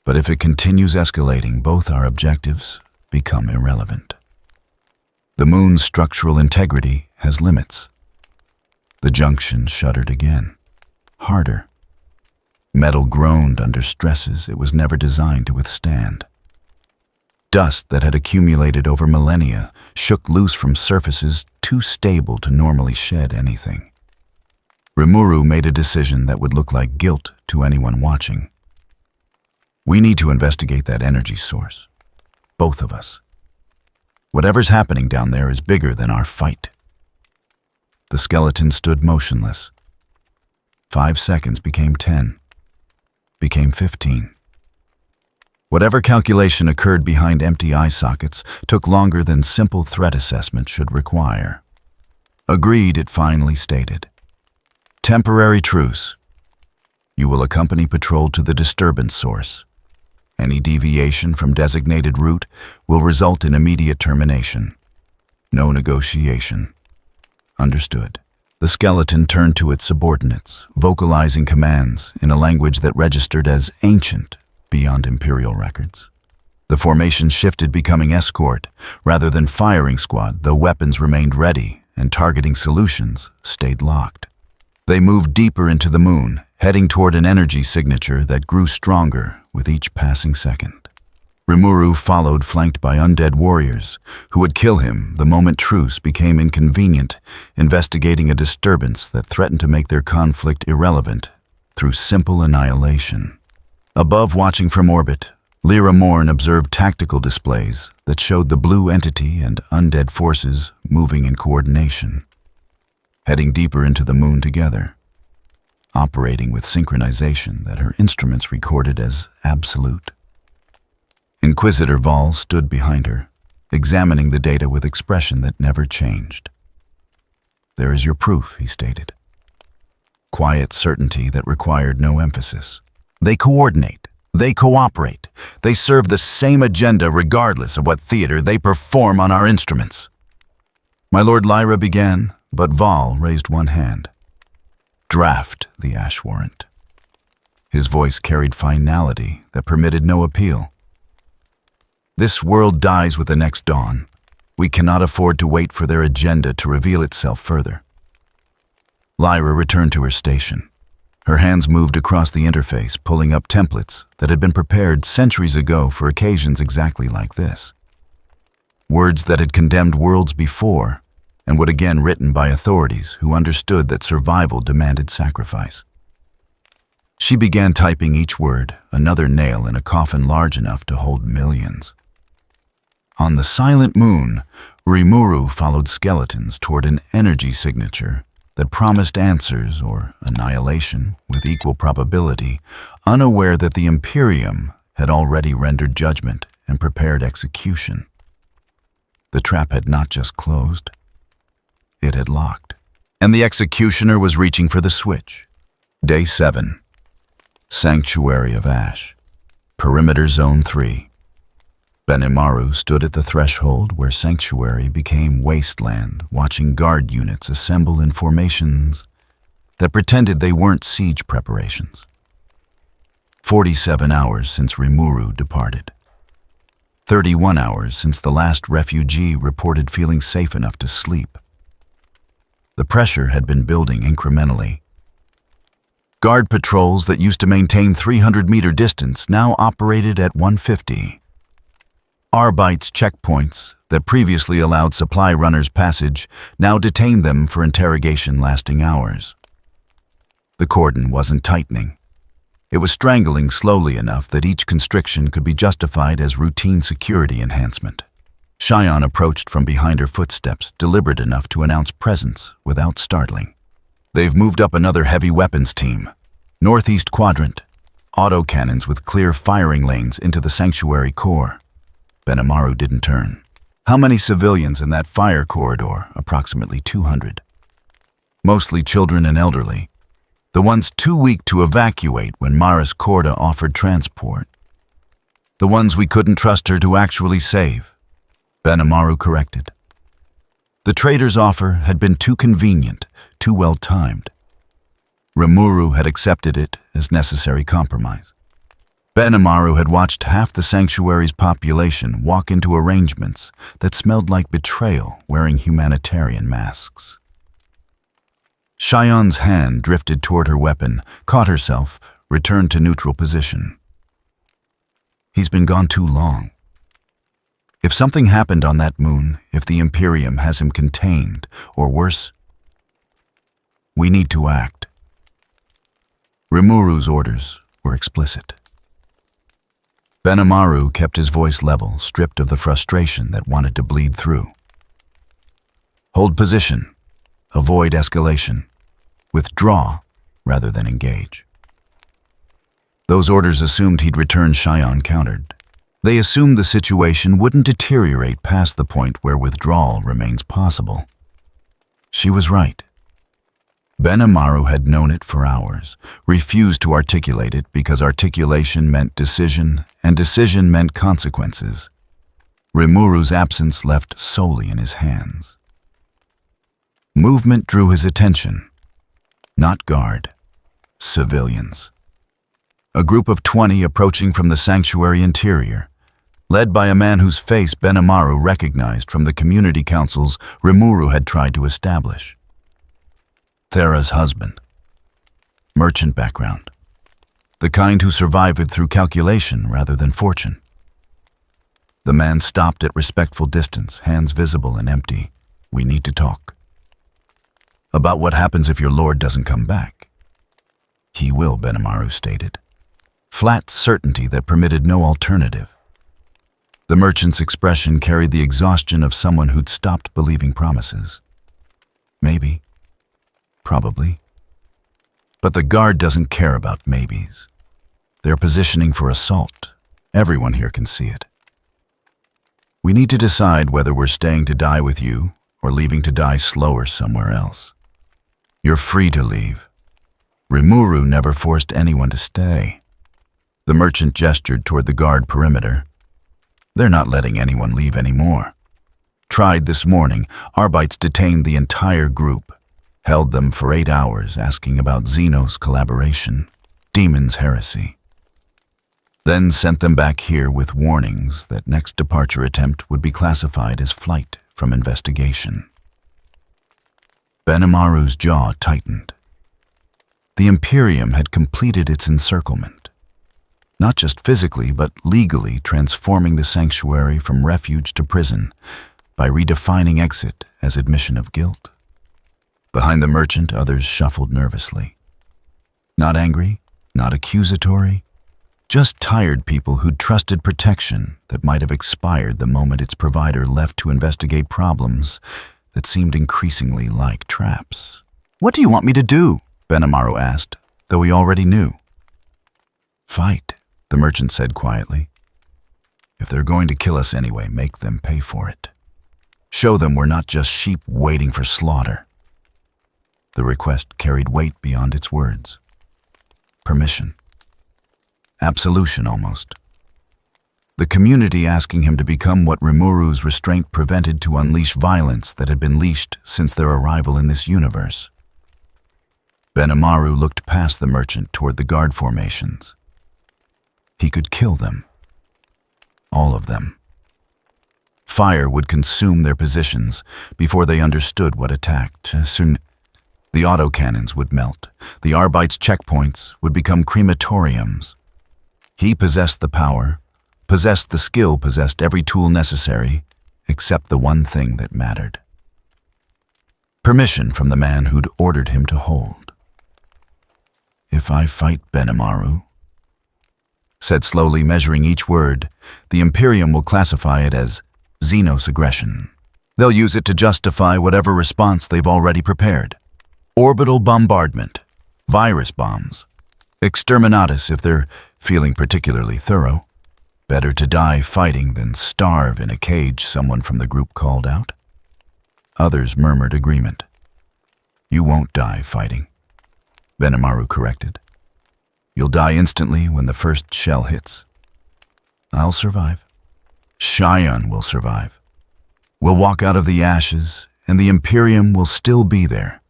But if it continues escalating, both our objectives become irrelevant. The moon's structural integrity has limits. The junction shuddered again. Harder. Metal groaned under stresses it was never designed to withstand. Dust that had accumulated over millennia shook loose from surfaces too stable to normally shed anything. Rimuru made a decision that would look like guilt to anyone watching. We need to investigate that energy source. Both of us. Whatever's happening down there is bigger than our fight. The skeleton stood motionless. 5 seconds became 10, became 15. Whatever calculation occurred behind empty eye sockets took longer than simple threat assessment should require. Agreed, it finally stated. Temporary truce. You will accompany patrol to the disturbance source. Any deviation from designated route will result in immediate termination. No negotiation. Understood. The skeleton turned to its subordinates, vocalizing commands in a language that registered as ancient beyond Imperial records. The formation shifted, becoming escort rather than firing squad, though weapons remained ready and targeting solutions stayed locked. They moved deeper into the moon, heading toward an energy signature that grew stronger with each passing second. Rimuru followed, flanked by undead warriors who would kill him the moment truce became inconvenient, investigating a disturbance that threatened to make their conflict irrelevant through simple annihilation. Above, watching from orbit, Lyra Morn observed tactical displays that showed the blue entity and undead forces moving in coordination, heading deeper into the moon together, operating with synchronization that her instruments recorded as absolute. Inquisitor Vol stood behind her, examining the data with expression that never changed. There is your proof, he stated. Quiet certainty that required no emphasis. They coordinate. They cooperate. They serve the same agenda regardless of what theater they perform on our instruments. My Lord Lyra began, but Vol raised one hand. Draft the ash warrant. His voice carried finality that permitted no appeal. This world dies with the next dawn. We cannot afford to wait for their agenda to reveal itself further. Lyra returned to her station. Her hands moved across the interface, pulling up templates that had been prepared centuries ago for occasions exactly like this. Words that had condemned worlds before and would again written by authorities who understood that survival demanded sacrifice. She began typing each word, another nail in a coffin large enough to hold millions. On the silent moon, Rimuru followed skeletons toward an energy signature that promised answers or annihilation with equal probability, unaware that the Imperium had already rendered judgment and prepared execution. The trap had not just closed, it had locked, and the executioner was reaching for the switch. Day 7. Sanctuary of Ash. Perimeter Zone 3. Benimaru stood at the threshold where Sanctuary became wasteland, watching guard units assemble in formations that pretended they weren't siege preparations. 47 hours since Rimuru departed. 31 hours since the last refugee reported feeling safe enough to sleep. The pressure had been building incrementally. Guard patrols that used to maintain 300-meter distance now operated at 150. Arbeit's checkpoints that previously allowed supply runners passage now detained them for interrogation lasting hours. The cordon wasn't tightening. It was strangling slowly enough that each constriction could be justified as routine security enhancement. Cheyenne approached from behind her footsteps, deliberate enough to announce presence without startling. They've moved up another heavy weapons team. Northeast quadrant. Autocannons with clear firing lanes into the sanctuary core. Benimaru didn't turn. How many civilians in that fire corridor? Approximately 200. Mostly children and elderly. The ones too weak to evacuate when Maris Corda offered transport. The ones we couldn't trust her to actually save. Benimaru corrected. The trader's offer had been too convenient, too well timed. Rimuru had accepted it as necessary compromise. Benimaru had watched half the sanctuary's population walk into arrangements that smelled like betrayal wearing humanitarian masks. Cheyenne's hand drifted toward her weapon, caught herself, returned to neutral position. He's been gone too long. If something happened on that moon, if the Imperium has him contained, or worse, we need to act. Rimuru's orders were explicit. Benimaru kept his voice level, stripped of the frustration that wanted to bleed through. Hold position. Avoid escalation. Withdraw rather than engage. Those orders assumed he'd return Cheyenne countered. They assumed the situation wouldn't deteriorate past the point where withdrawal remains possible. She was right. Benimaru had known it for hours, refused to articulate it because articulation meant decision, and decision meant consequences. Rimuru's absence left solely in his hands. Movement drew his attention. Not guard. Civilians. A group of 20 approaching from the sanctuary interior, led by a man whose face Benimaru recognized from the community councils Rimuru had tried to establish. Thera's husband. Merchant background. The kind who survived it through calculation rather than fortune. The man stopped at respectful distance, hands visible and empty. We need to talk. About what happens if your lord doesn't come back. He will, Benimaru stated. Flat certainty that permitted no alternative. The merchant's expression carried the exhaustion of someone who'd stopped believing promises. Maybe. Probably. But the guard doesn't care about maybes. They're positioning for assault. Everyone here can see it. We need to decide whether we're staying to die with you or leaving to die slower somewhere else. You're free to leave. Rimuru never forced anyone to stay. The merchant gestured toward the guard perimeter. They're not letting anyone leave anymore. Tried this morning, Arbeit's detained the entire group. Held them for 8 hours asking about Xenos collaboration, Demon's heresy. Then sent them back here with warnings that next departure attempt would be classified as flight from investigation. Benimaru's jaw tightened. The Imperium had completed its encirclement, not just physically but legally transforming the sanctuary from refuge to prison by redefining exit as admission of guilt. Behind the merchant, others shuffled nervously. Not angry, not accusatory, Just tired people who'd trusted protection that might have expired the moment its provider left to investigate problems that seemed increasingly like traps. "What do you want me to do?" Benimaru asked, though he already knew. "Fight," the merchant said quietly. "If they're going to kill us anyway, make them pay for it. Show them we're not just sheep waiting for slaughter." The request carried weight beyond its words. Permission. Absolution, almost. The community asking him to become what Rimuru's restraint prevented to unleash violence that had been leashed since their arrival in this universe. Benimaru looked past the merchant toward the guard formations. He could kill them. All of them. Fire would consume their positions before they understood what attacked. Soon, the autocannons would melt. The Arbite's checkpoints would become crematoriums. He possessed the power, possessed the skill, possessed every tool necessary, except the one thing that mattered. Permission from the man who'd ordered him to hold. "If I fight Benimaru," said slowly, measuring each word, "the Imperium will classify it as Xenos aggression. They'll use it to justify whatever response they've already prepared. Orbital bombardment, virus bombs, exterminatus if they're feeling particularly thorough. Better to die fighting than starve in a cage," someone from the group called out. Others murmured agreement. "You won't die fighting," Benimaru corrected. "You'll die instantly when the first shell hits. I'll survive. Cheyenne will survive. We'll walk out of the ashes, and the Imperium will still be there,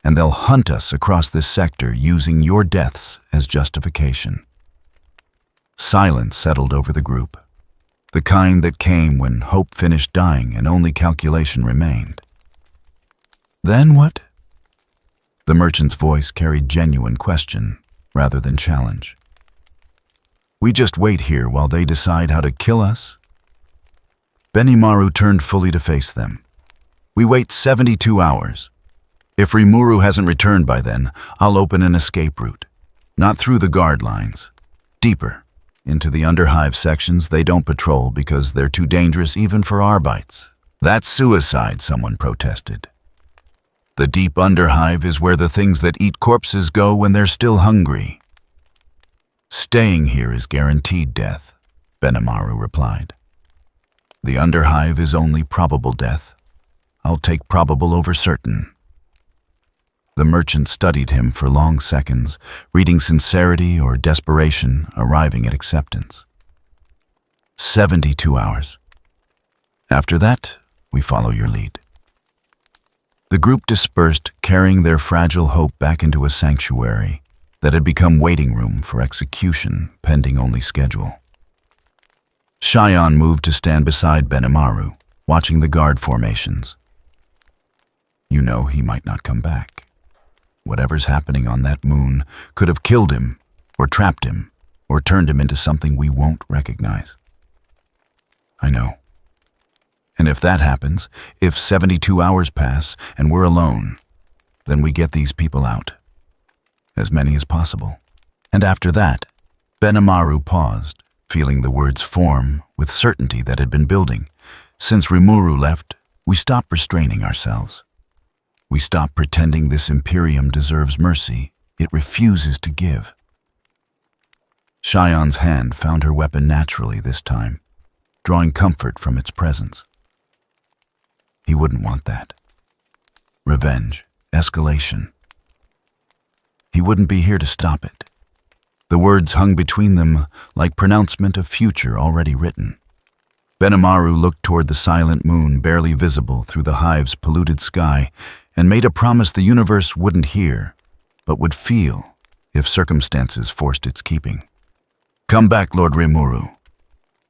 and they'll hunt us across this sector using your deaths as justification." Silence settled over the group, the kind that came when hope finished dying and only calculation remained. "Then what?" The merchant's voice carried genuine question rather than challenge. "We just wait here while they decide how to kill us?" Benimaru turned fully to face them. "We wait 72 hours. If Rimuru hasn't returned by then, I'll open an escape route. Not through the guard lines. Deeper. Into the underhive sections they don't patrol because they're too dangerous even for Arbites. That's suicide," someone protested. "The deep underhive is where the things that eat corpses go when they're still hungry." "Staying here is guaranteed death," Benimaru replied. "The underhive is only probable death. I'll take probable over certain." The merchant studied him for long seconds, reading sincerity or desperation, arriving at acceptance. 72 hours. After that, we follow your lead." The group dispersed, carrying their fragile hope back into a sanctuary that had become waiting room for execution, pending only schedule. Cheyenne moved to stand beside Benimaru, watching the guard formations. "You know he might not come back. Whatever's happening on that moon could have killed him, or trapped him, or turned him into something we won't recognize." "I know. And if that happens, if 72 hours pass and we're alone, then we get these people out. As many as possible. And after that," Benimaru paused, feeling the words form with certainty that had been building. "Since Rimuru left, we stopped restraining ourselves. We stop pretending this Imperium deserves mercy it refuses to give." Cheyenne's hand found her weapon naturally this time, drawing comfort from its presence. He wouldn't want that. Revenge, escalation. He wouldn't be here to stop it. The words hung between them like pronouncement of future already written. Benimaru looked toward the silent moon barely visible through the hive's polluted sky and made a promise the universe wouldn't hear, but would feel if circumstances forced its keeping. "Come back, Lord Rimuru.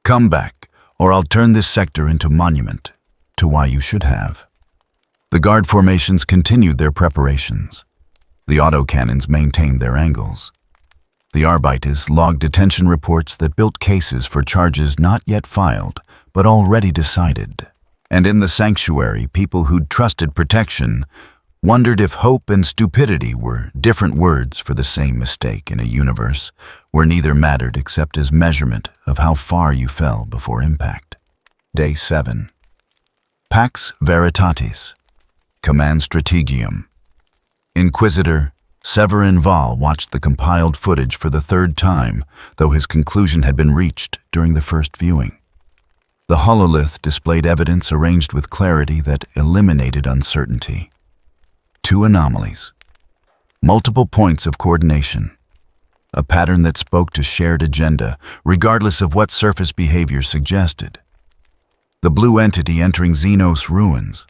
Come back, or I'll turn this sector into monument to why you should have." The guard formations continued their preparations. The autocannons maintained their angles. The Arbites logged detention reports that built cases for charges not yet filed, but already decided. And in the sanctuary, people who'd trusted protection wondered if hope and stupidity were different words for the same mistake in a universe where neither mattered except as measurement of how far you fell before impact. Day 7. Pax Veritatis. Command Strategium. Inquisitor Severin Val watched the compiled footage for the third time, though his conclusion had been reached during the first viewing. The hololith displayed evidence arranged with clarity that eliminated uncertainty. 2 anomalies. Multiple points of coordination. A pattern that spoke to shared agenda, regardless of what surface behavior suggested. The blue entity entering Xenos ruins.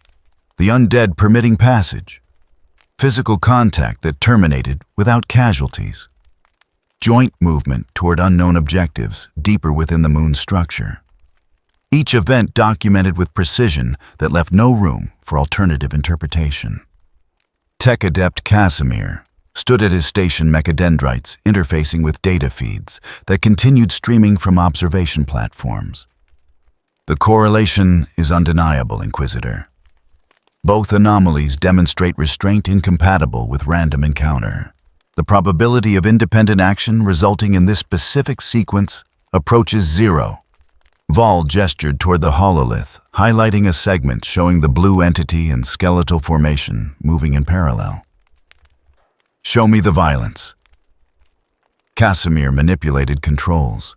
The undead permitting passage. Physical contact that terminated without casualties. Joint movement toward unknown objectives deeper within the moon's structure. Each event documented with precision that left no room for alternative interpretation. Tech adept Casimir stood at his station mechadendrites interfacing with data feeds that continued streaming from observation platforms. The correlation is undeniable, Inquisitor. Both anomalies demonstrate restraint incompatible with random encounter. The probability of independent action resulting in this specific sequence approaches 0. Val gestured toward the hololith, highlighting a segment showing the blue entity and skeletal formation moving in parallel. Show me the violence. Casimir manipulated controls.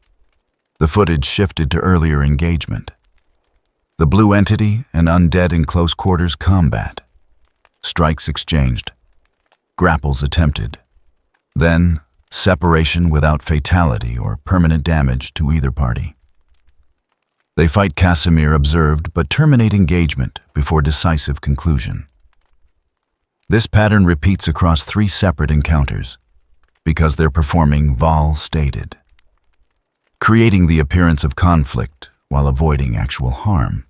The footage shifted to earlier engagement. The blue entity and undead in close quarters combat. Strikes exchanged. Grapples attempted. Then, separation without fatality or permanent damage to either party. They fight, Casimir observed, but terminate engagement before decisive conclusion. This pattern repeats across 3 separate encounters, because they're performing, Val stated, creating the appearance of conflict while avoiding actual harm.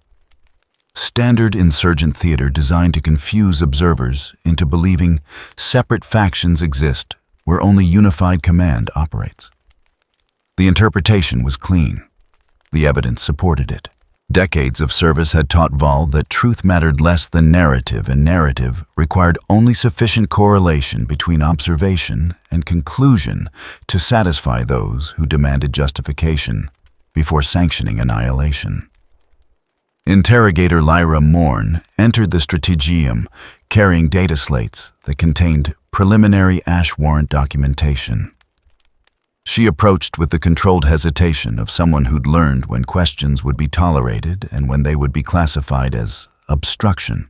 Standard insurgent theater designed to confuse observers into believing separate factions exist where only unified command operates. The interpretation was clean. The evidence supported it. Decades of service had taught Val that truth mattered less than narrative, and narrative required only sufficient correlation between observation and conclusion to satisfy those who demanded justification before sanctioning annihilation. Interrogator Lyra Morn entered the Strategium carrying data slates that contained preliminary ash warrant documentation. She approached with the controlled hesitation of someone who'd learned when questions would be tolerated and when they would be classified as obstruction.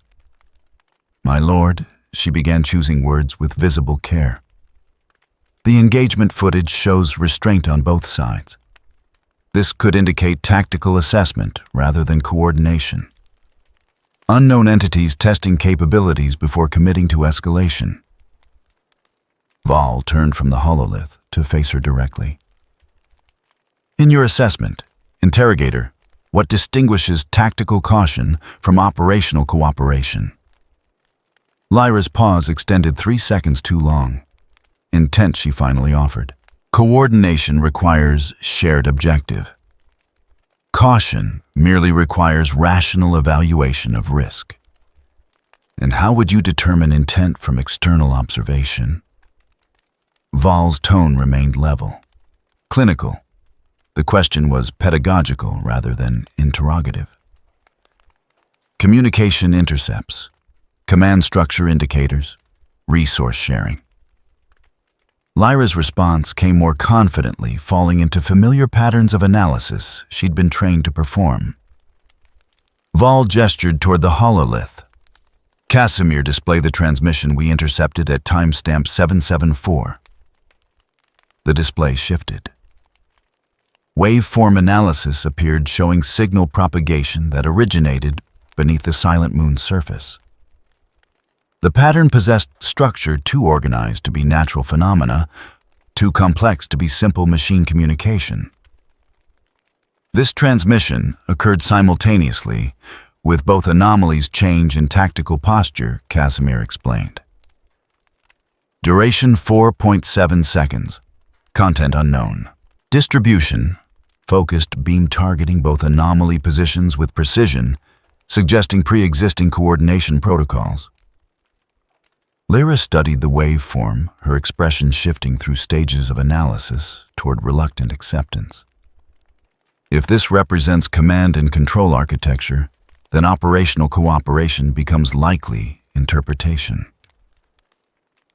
My lord, she began choosing words with visible care. The engagement footage shows restraint on both sides. This could indicate tactical assessment rather than coordination. Unknown entities testing capabilities before committing to escalation. Val turned from the hololith to face her directly. In your assessment, interrogator, what distinguishes tactical caution from operational cooperation? Lyra's pause extended 3 seconds too long. Intent, she finally offered. Coordination requires shared objective. Caution merely requires rational evaluation of risk. And how would you determine intent from external observation? Val's tone remained level. Clinical. The question was pedagogical rather than interrogative. Communication intercepts. Command structure indicators. Resource sharing. Lyra's response came more confidently, falling into familiar patterns of analysis she'd been trained to perform. Val gestured toward the hololith. Casimir, display the transmission we intercepted at timestamp 774. The display shifted. Waveform analysis appeared, showing signal propagation that originated beneath the silent moon's surface. The pattern possessed structure too organized to be natural phenomena, too complex to be simple machine communication. This transmission occurred simultaneously, with both anomalies change in tactical posture, Casimir explained. Duration 4.7 seconds. Content unknown. Distribution, focused beam targeting both anomaly positions with precision, suggesting pre-existing coordination protocols. Lyra studied the waveform, her expression shifting through stages of analysis toward reluctant acceptance. If this represents command and control architecture, then operational cooperation becomes likely interpretation.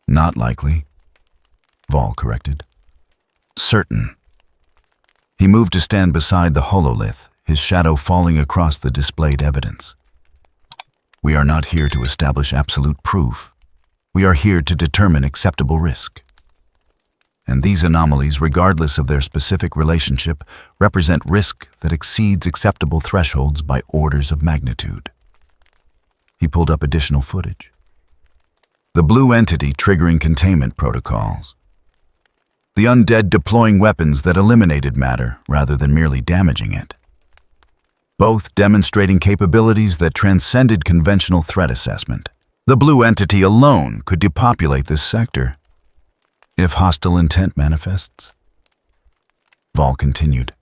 Not likely, Vol corrected. Certain. He moved to stand beside the hololith, his shadow falling across the displayed evidence. We are not here to establish absolute proof. We are here to determine acceptable risk. And these anomalies, regardless of their specific relationship, represent risk that exceeds acceptable thresholds by orders of magnitude. He pulled up additional footage. The blue entity triggering containment protocols. The undead deploying weapons that eliminated matter rather than merely damaging it. Both demonstrating capabilities that transcended conventional threat assessment. The blue entity alone could depopulate this sector, if hostile intent manifests. Vol continued.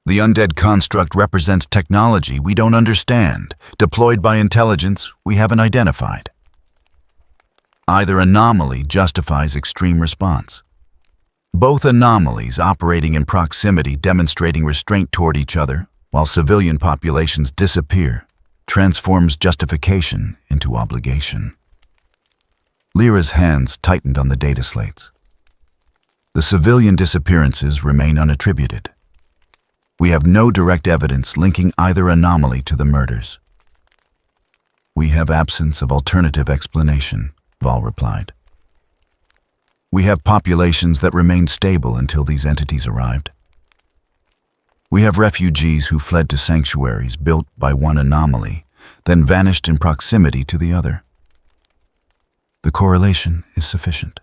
The undead construct represents technology we don't understand, deployed by intelligence we haven't identified. Either anomaly justifies extreme response. Both anomalies operating in proximity demonstrating restraint toward each other, while civilian populations disappear, transforms justification into obligation. Lyra's hands tightened on the data slates. The civilian disappearances remain unattributed. We have no direct evidence linking either anomaly to the murders. We have absence of alternative explanation, Vol replied. We have populations that remained stable until these entities arrived. We have refugees who fled to sanctuaries built by one anomaly, then vanished in proximity to the other. The correlation is sufficient.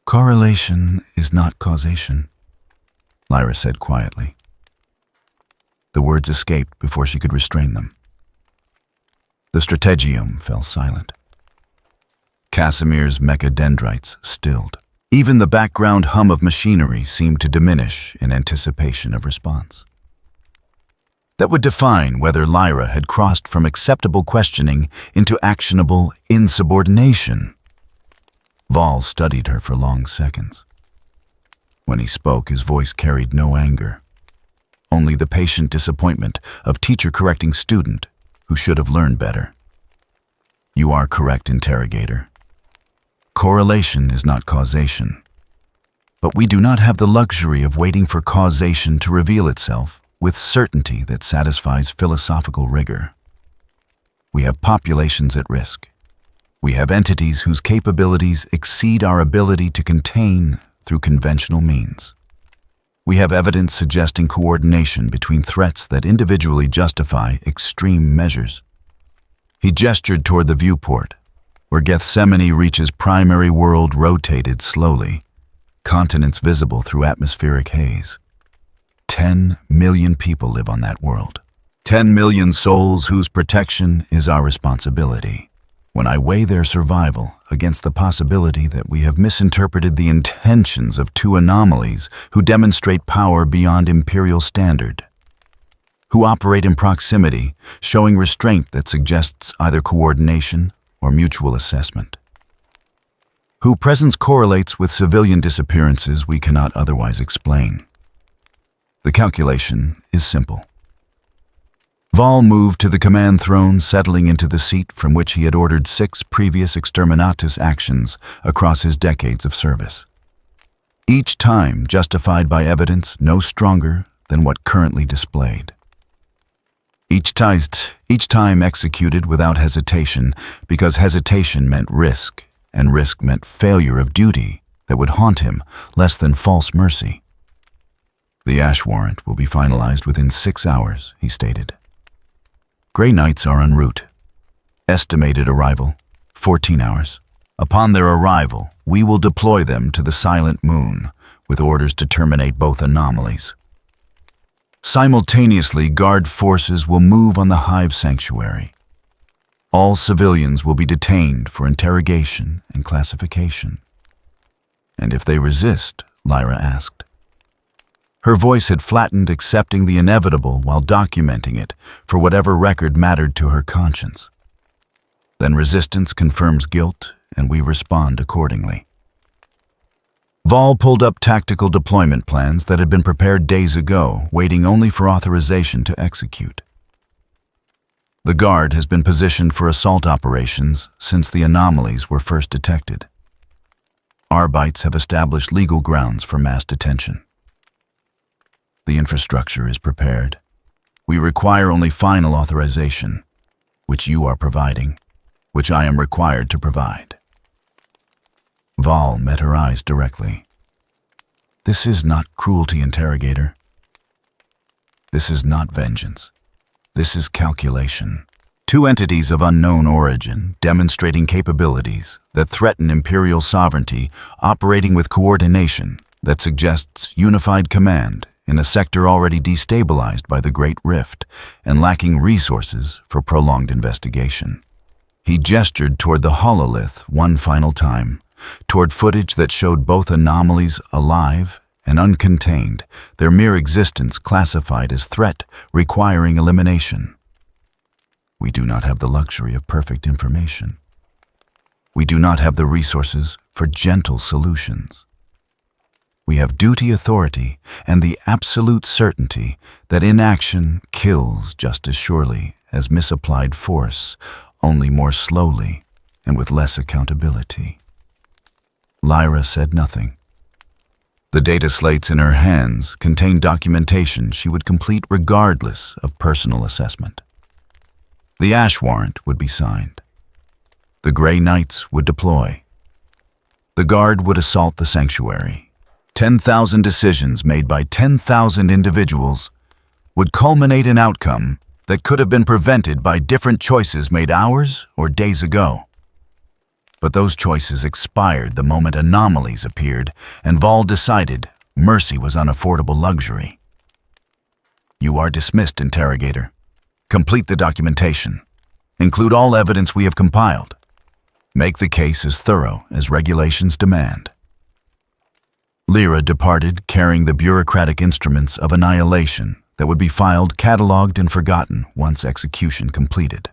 Correlation is not causation, Lyra said quietly. The words escaped before she could restrain them. The strategium fell silent. Casimir's mechadendrites stilled. Even the background hum of machinery seemed to diminish in anticipation of response. That would define whether Lyra had crossed from acceptable questioning into actionable insubordination. Vol studied her for long seconds. When he spoke, his voice carried no anger, only the patient disappointment of teacher correcting student who should have learned better. You are correct, interrogator. Correlation is not causation. But we do not have the luxury of waiting for causation to reveal itself with certainty that satisfies philosophical rigor. We have populations at risk. We have entities whose capabilities exceed our ability to contain through conventional means. We have evidence suggesting coordination between threats that individually justify extreme measures. He gestured toward the viewport, where Gethsemane reaches primary world rotated slowly, continents visible through atmospheric haze. 10 million people live on that world. 10 million souls whose protection is our responsibility. When I weigh their survival against the possibility that we have misinterpreted the intentions of two anomalies who demonstrate power beyond imperial standard, who operate in proximity, showing restraint that suggests either coordination or mutual assessment, whose presence correlates with civilian disappearances we cannot otherwise explain. The calculation is simple. Vol moved to the command throne, settling into the seat from which he had ordered 6 previous exterminatus actions across his decades of service. Each time justified by evidence no stronger than what currently displayed. Each time executed without hesitation, because hesitation meant risk, and risk meant failure of duty that would haunt him less than false mercy. The ash warrant will be finalized within 6 hours, he stated. Grey Knights are en route. Estimated arrival, 14 hours. Upon their arrival, we will deploy them to the Silent Moon, with orders to terminate both anomalies. Simultaneously, guard forces will move on the Hive Sanctuary. All civilians will be detained for interrogation and classification. And if they resist, Lyra asked. Her voice had flattened, accepting the inevitable while documenting it for whatever record mattered to her conscience. Then resistance confirms guilt, and we respond accordingly. Vol pulled up tactical deployment plans that had been prepared days ago, waiting only for authorization to execute. The Guard has been positioned for assault operations since the anomalies were first detected. Arbites have established legal grounds for mass detention. The infrastructure is prepared. We require only final authorization, which you are providing, which I am required to provide. Vol met her eyes directly. This is not cruelty, interrogator. This is not vengeance. This is calculation. Two entities of unknown origin demonstrating capabilities that threaten Imperial sovereignty, operating with coordination that suggests unified command in a sector already destabilized by the Great Rift and lacking resources for prolonged investigation. He gestured toward the hololith one final time, toward footage that showed both anomalies alive and uncontained, their mere existence classified as threat requiring elimination. We do not have the luxury of perfect information. We do not have the resources for gentle solutions. We have duty, authority, and the absolute certainty that inaction kills just as surely as misapplied force, only more slowly and with less accountability. Lyra said nothing. The data slates in her hands contained documentation she would complete regardless of personal assessment. The ash warrant would be signed. The Grey Knights would deploy. The Guard would assault the sanctuary. 10,000 decisions made by 10,000 individuals would culminate in outcome that could have been prevented by different choices made hours or days ago. But those choices expired the moment anomalies appeared, and Vol decided mercy was unaffordable luxury. You are dismissed, interrogator. Complete the documentation. Include all evidence we have compiled. Make the case as thorough as regulations demand. Lyra departed carrying the bureaucratic instruments of annihilation that would be filed, catalogued, and forgotten once execution completed.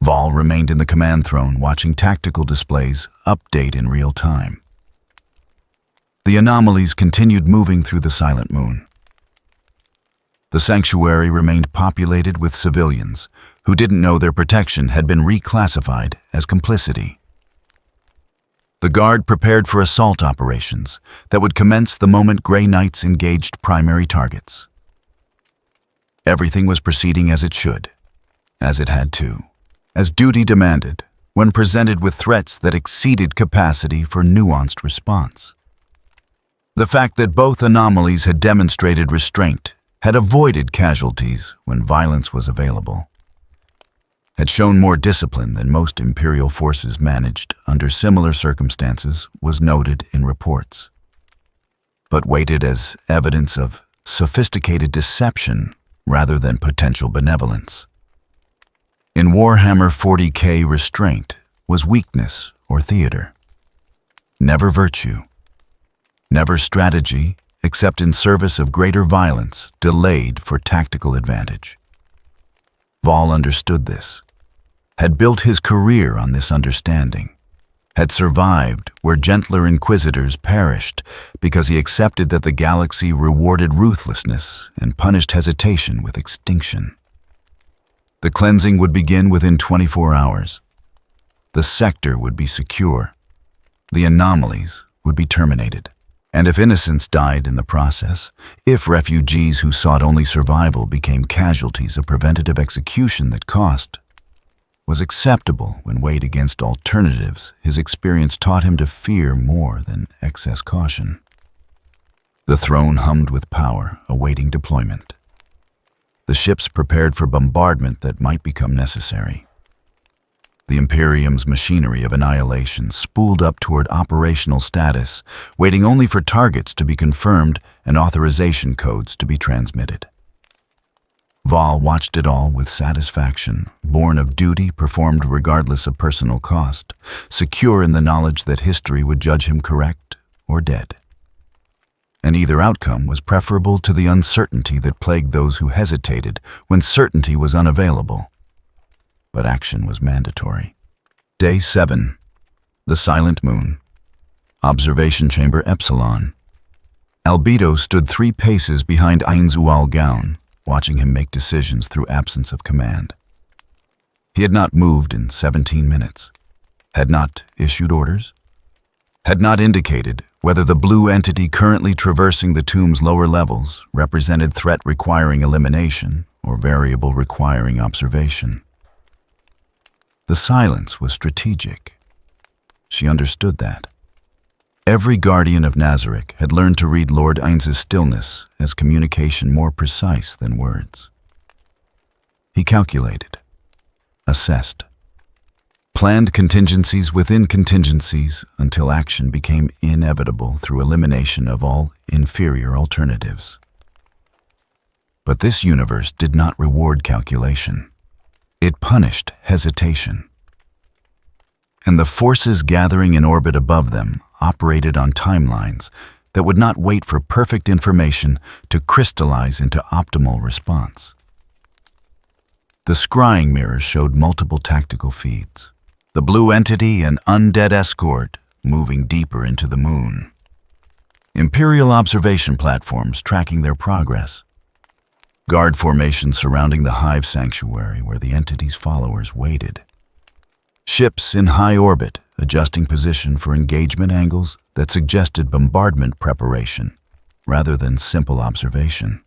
Vol remained in the command throne watching tactical displays update in real time. The anomalies continued moving through the silent moon. The sanctuary remained populated with civilians who didn't know their protection had been reclassified as complicity. The Guard prepared for assault operations that would commence the moment Grey Knights engaged primary targets. Everything was proceeding as it should, as it had to, as duty demanded, when presented with threats that exceeded capacity for nuanced response. The fact that both anomalies had demonstrated restraint, had avoided casualties when violence was available, had shown more discipline than most Imperial forces managed under similar circumstances was noted in reports, but weighted as evidence of sophisticated deception rather than potential benevolence. In Warhammer 40K, restraint was weakness or theater, never virtue, never strategy except in service of greater violence delayed for tactical advantage. Vol understood this, had built his career on this understanding, had survived where gentler inquisitors perished because he accepted that the galaxy rewarded ruthlessness and punished hesitation with extinction. The cleansing would begin within 24 hours. The sector would be secure. The anomalies would be terminated. And if innocents died in the process, if refugees who sought only survival became casualties of preventative execution that cost, was acceptable when weighed against alternatives his experience taught him to fear more than excess caution. The throne hummed with power, awaiting deployment. The ships prepared for bombardment that might become necessary. The Imperium's machinery of annihilation spooled up toward operational status, waiting only for targets to be confirmed and authorization codes to be transmitted. Vol watched it all with satisfaction, born of duty performed regardless of personal cost, secure in the knowledge that history would judge him correct or dead. And either outcome was preferable to the uncertainty that plagued those who hesitated when certainty was unavailable. but action was mandatory. Day 7. The Silent Moon. Observation Chamber Epsilon. Albedo stood 3 paces behind Ainz Ooal gown, watching him make decisions through absence of command. He had not moved in 17 minutes, had not issued orders, had not indicated whether the blue entity currently traversing the tomb's lower levels represented threat requiring elimination or variable requiring observation. The silence was strategic. She understood that. Every guardian of Nazarick had learned to read Lord Ainz's stillness as communication more precise than words. He calculated, assessed, planned contingencies within contingencies until action became inevitable through elimination of all inferior alternatives. But this universe did not reward calculation. It punished hesitation. And the forces gathering in orbit above them operated on timelines that would not wait for perfect information to crystallize into optimal response. The scrying mirrors showed multiple tactical feeds. The blue entity and undead escort moving deeper into the moon. Imperial observation platforms tracking their progress. Guard formations surrounding the hive sanctuary where the entity's followers waited. Ships in high orbit adjusting position for engagement angles that suggested bombardment preparation rather than simple observation.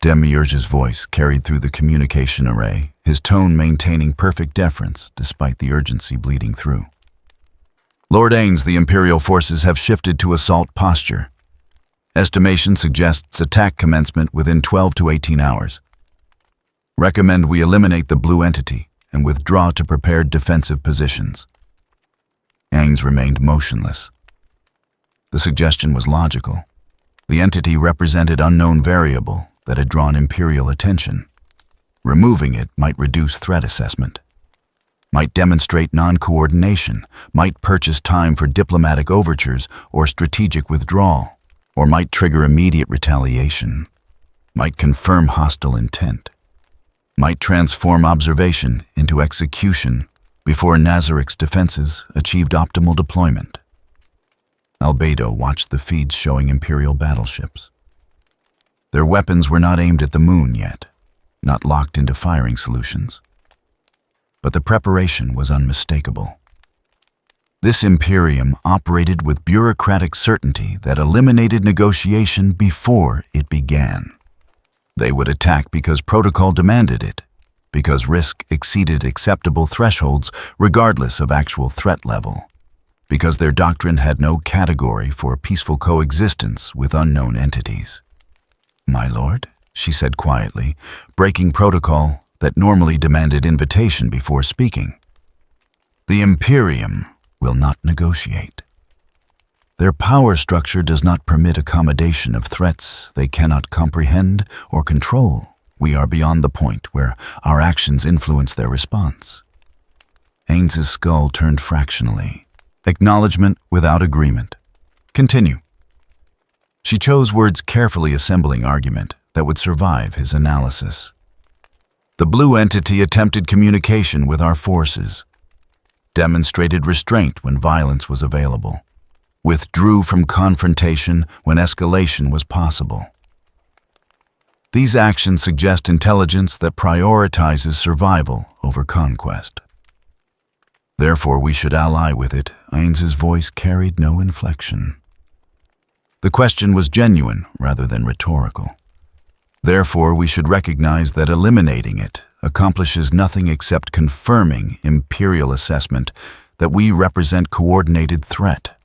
Demiurge's voice carried through the communication array, his tone maintaining perfect deference despite the urgency bleeding through. Lord Ainz, the Imperial forces have shifted to assault posture. Estimation suggests attack commencement within 12 to 18 hours. Recommend we eliminate the blue entity and withdraw to prepared defensive positions. Ainz remained motionless. The suggestion was logical. The entity represented unknown variable that had drawn Imperial attention. Removing it might reduce threat assessment, might demonstrate non-coordination, might purchase time for diplomatic overtures or strategic withdrawal, or might trigger immediate retaliation, might confirm hostile intent, might transform observation into execution before Nazarick's defenses achieved optimal deployment. Albedo watched the feeds showing Imperial battleships. Their weapons were not aimed at the moon yet, not locked into firing solutions. But the preparation was unmistakable. This Imperium operated with bureaucratic certainty that eliminated negotiation before it began. They would attack because protocol demanded it, because risk exceeded acceptable thresholds regardless of actual threat level, because their doctrine had no category for peaceful coexistence with unknown entities. "My lord," she said quietly, breaking protocol that normally demanded invitation before speaking. "The Imperium will not negotiate. Their power structure does not permit accommodation of threats they cannot comprehend or control. We are beyond the point where our actions influence their response." Ainz's skull turned fractionally. Acknowledgement without agreement. Continue. She chose words carefully assembling argument that would survive his analysis. The blue entity attempted communication with our forces, demonstrated restraint when violence was available, withdrew from confrontation when escalation was possible. These actions suggest intelligence that prioritizes survival over conquest. Therefore, we should ally with it. Ainz's voice carried no inflection. The question was genuine rather than rhetorical. Therefore, we should recognize that eliminating it accomplishes nothing except confirming Imperial assessment that we represent coordinated threat.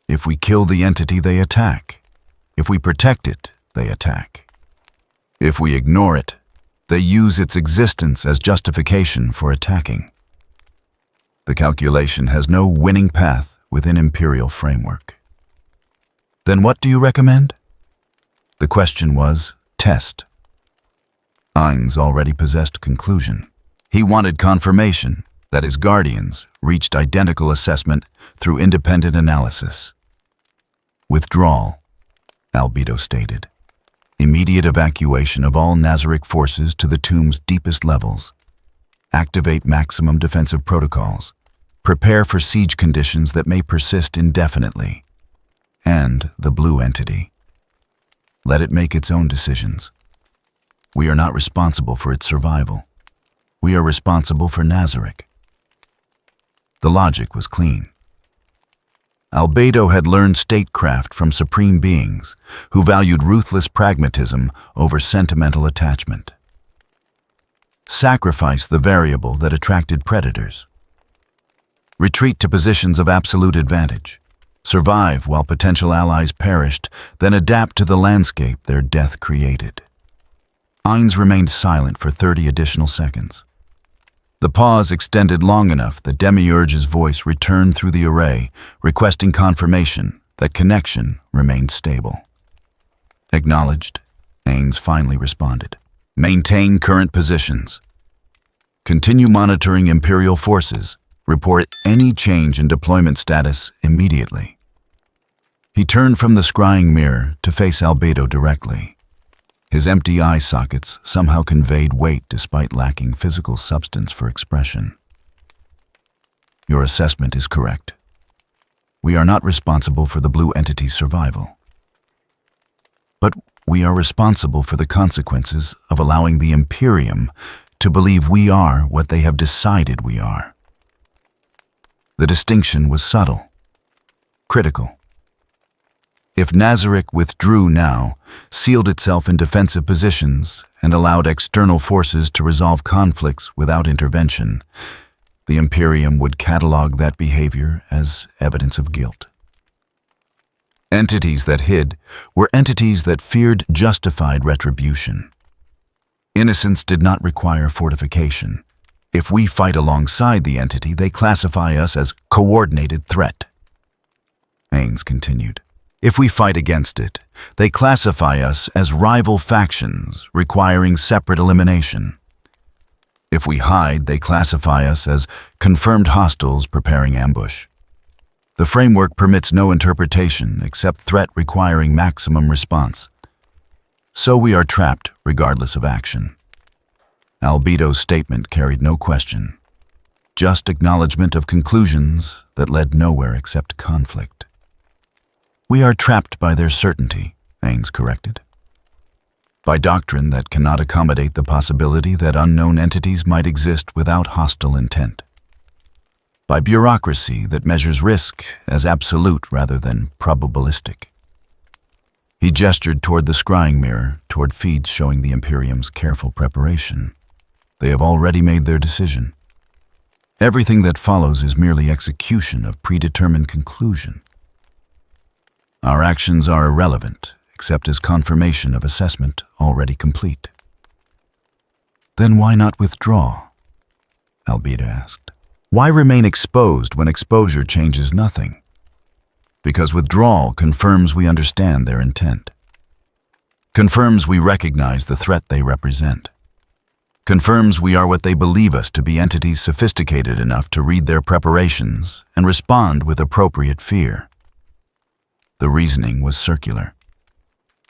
If we kill the entity, they attack. If we protect it, they attack. If we ignore it, they use its existence as justification for attacking. The calculation has no winning path within Imperial framework. Then what do you recommend? The question was, test. Ainz already possessed conclusion. He wanted confirmation that his guardians reached identical assessment through independent analysis. Withdrawal, Albedo stated. Immediate evacuation of all Nazarick forces to the tomb's deepest levels. Activate maximum defensive protocols. Prepare for siege conditions that may persist indefinitely. And the blue entity. Let it make its own decisions. We are not responsible for its survival. We are responsible for Nazarick. The logic was clean. Albedo had learned statecraft from supreme beings who valued ruthless pragmatism over sentimental attachment. Sacrifice the variable that attracted predators. Retreat to positions of absolute advantage. Survive while potential allies perished, then adapt to the landscape their death created. Ainz remained silent for 30 additional seconds. The pause extended long enough that Demiurge's voice returned through the array, requesting confirmation that connection remained stable. Acknowledged, Ainz finally responded. Maintain current positions. Continue monitoring Imperial forces. Report any change in deployment status immediately. He turned from the scrying mirror to face Albedo directly. His empty eye sockets somehow conveyed weight despite lacking physical substance for expression. Your assessment is correct. We are not responsible for the blue entity's survival. But we are responsible for the consequences of allowing the Imperium to believe we are what they have decided we are. The distinction was subtle, critical. If Nazarick withdrew now, sealed itself in defensive positions, and allowed external forces to resolve conflicts without intervention, the Imperium would catalog that behavior as evidence of guilt. Entities that hid were entities that feared justified retribution. Innocence did not require fortification. If we fight alongside the entity, they classify us as coordinated threat. Ainz continued. If we fight against it, they classify us as rival factions requiring separate elimination. If we hide, they classify us as confirmed hostiles preparing ambush. The framework permits no interpretation except threat requiring maximum response. So we are trapped regardless of action. Albedo's statement carried no question, just acknowledgement of conclusions that led nowhere except conflict. We are trapped by their certainty, Ainz corrected. By doctrine that cannot accommodate the possibility that unknown entities might exist without hostile intent. By bureaucracy that measures risk as absolute rather than probabilistic. He gestured toward the scrying mirror, toward feeds showing the Imperium's careful preparation. They have already made their decision. Everything that follows is merely execution of predetermined conclusion. Our actions are irrelevant, except as confirmation of assessment already complete. Then why not withdraw? Albedo asked. Why remain exposed when exposure changes nothing? Because withdrawal confirms we understand their intent. Confirms we recognize the threat they represent. Confirms we are what they believe us to be, entities sophisticated enough to read their preparations and respond with appropriate fear. The reasoning was circular,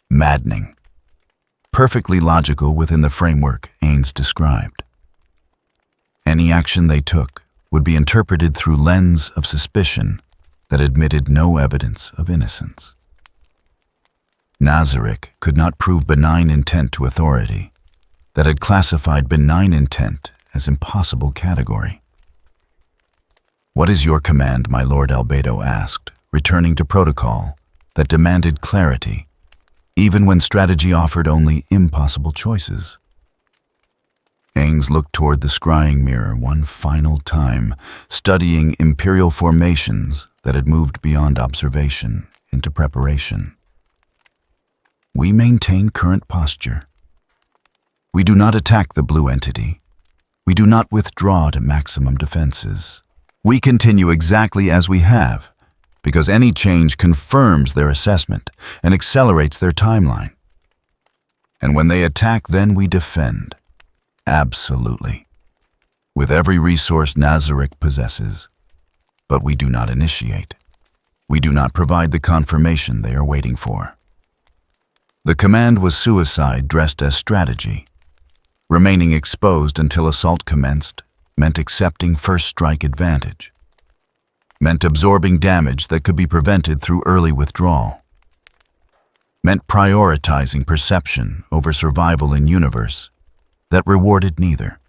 maddening, perfectly logical within the framework Ainz described. Any action they took would be interpreted through lens of suspicion that admitted no evidence of innocence. Nazarick could not prove benign intent to authority that had classified benign intent as impossible category. What is your command, my lord? Albedo asked, returning to protocol that demanded clarity, even when strategy offered only impossible choices. Ainz looked toward the scrying mirror one final time, studying Imperial formations that had moved beyond observation into preparation. We maintain current posture. We do not attack the blue entity. We do not withdraw to maximum defenses. We continue exactly as we have, because any change confirms their assessment and accelerates their timeline. And when they attack, then we defend. Absolutely. With every resource Nazarick possesses. But we do not initiate. We do not provide the confirmation they are waiting for. The command was suicide dressed as strategy, remaining exposed until assault commenced meant accepting first strike advantage, meant absorbing damage that could be prevented through early withdrawal, meant prioritizing perception over survival in universe that rewarded neither.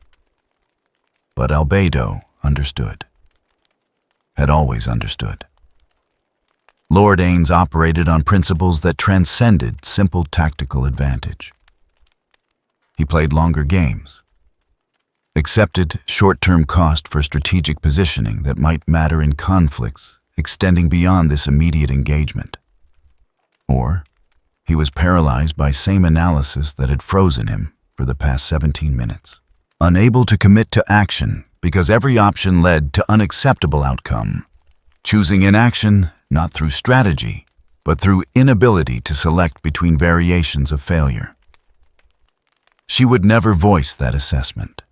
But Albedo understood, had always understood. Lord Ainz operated on principles that transcended simple tactical advantage. He played longer games, accepted short-term cost for strategic positioning that might matter in conflicts extending beyond this immediate engagement. Or he was paralyzed by same analysis that had frozen him for the past 17 minutes, unable to commit to action because every option led to unacceptable outcome, choosing inaction not through strategy, but through inability to select between variations of failure. She would never voice that assessment,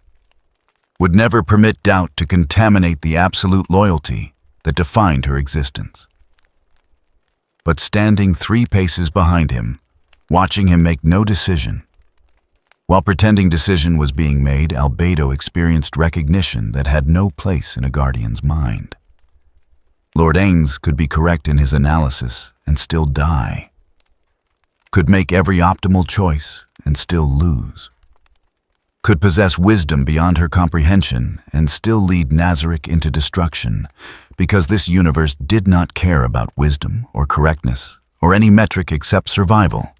would never permit doubt to contaminate the absolute loyalty that defined her existence. But standing 3 paces behind him, watching him make no decision, while pretending decision was being made, Albedo experienced recognition that had no place in a guardian's mind. Lord Ainz could be correct in his analysis and still die, could make every optimal choice and still lose, could possess wisdom beyond her comprehension and still lead Nazarick into destruction, because this universe did not care about wisdom or correctness or any metric except survival.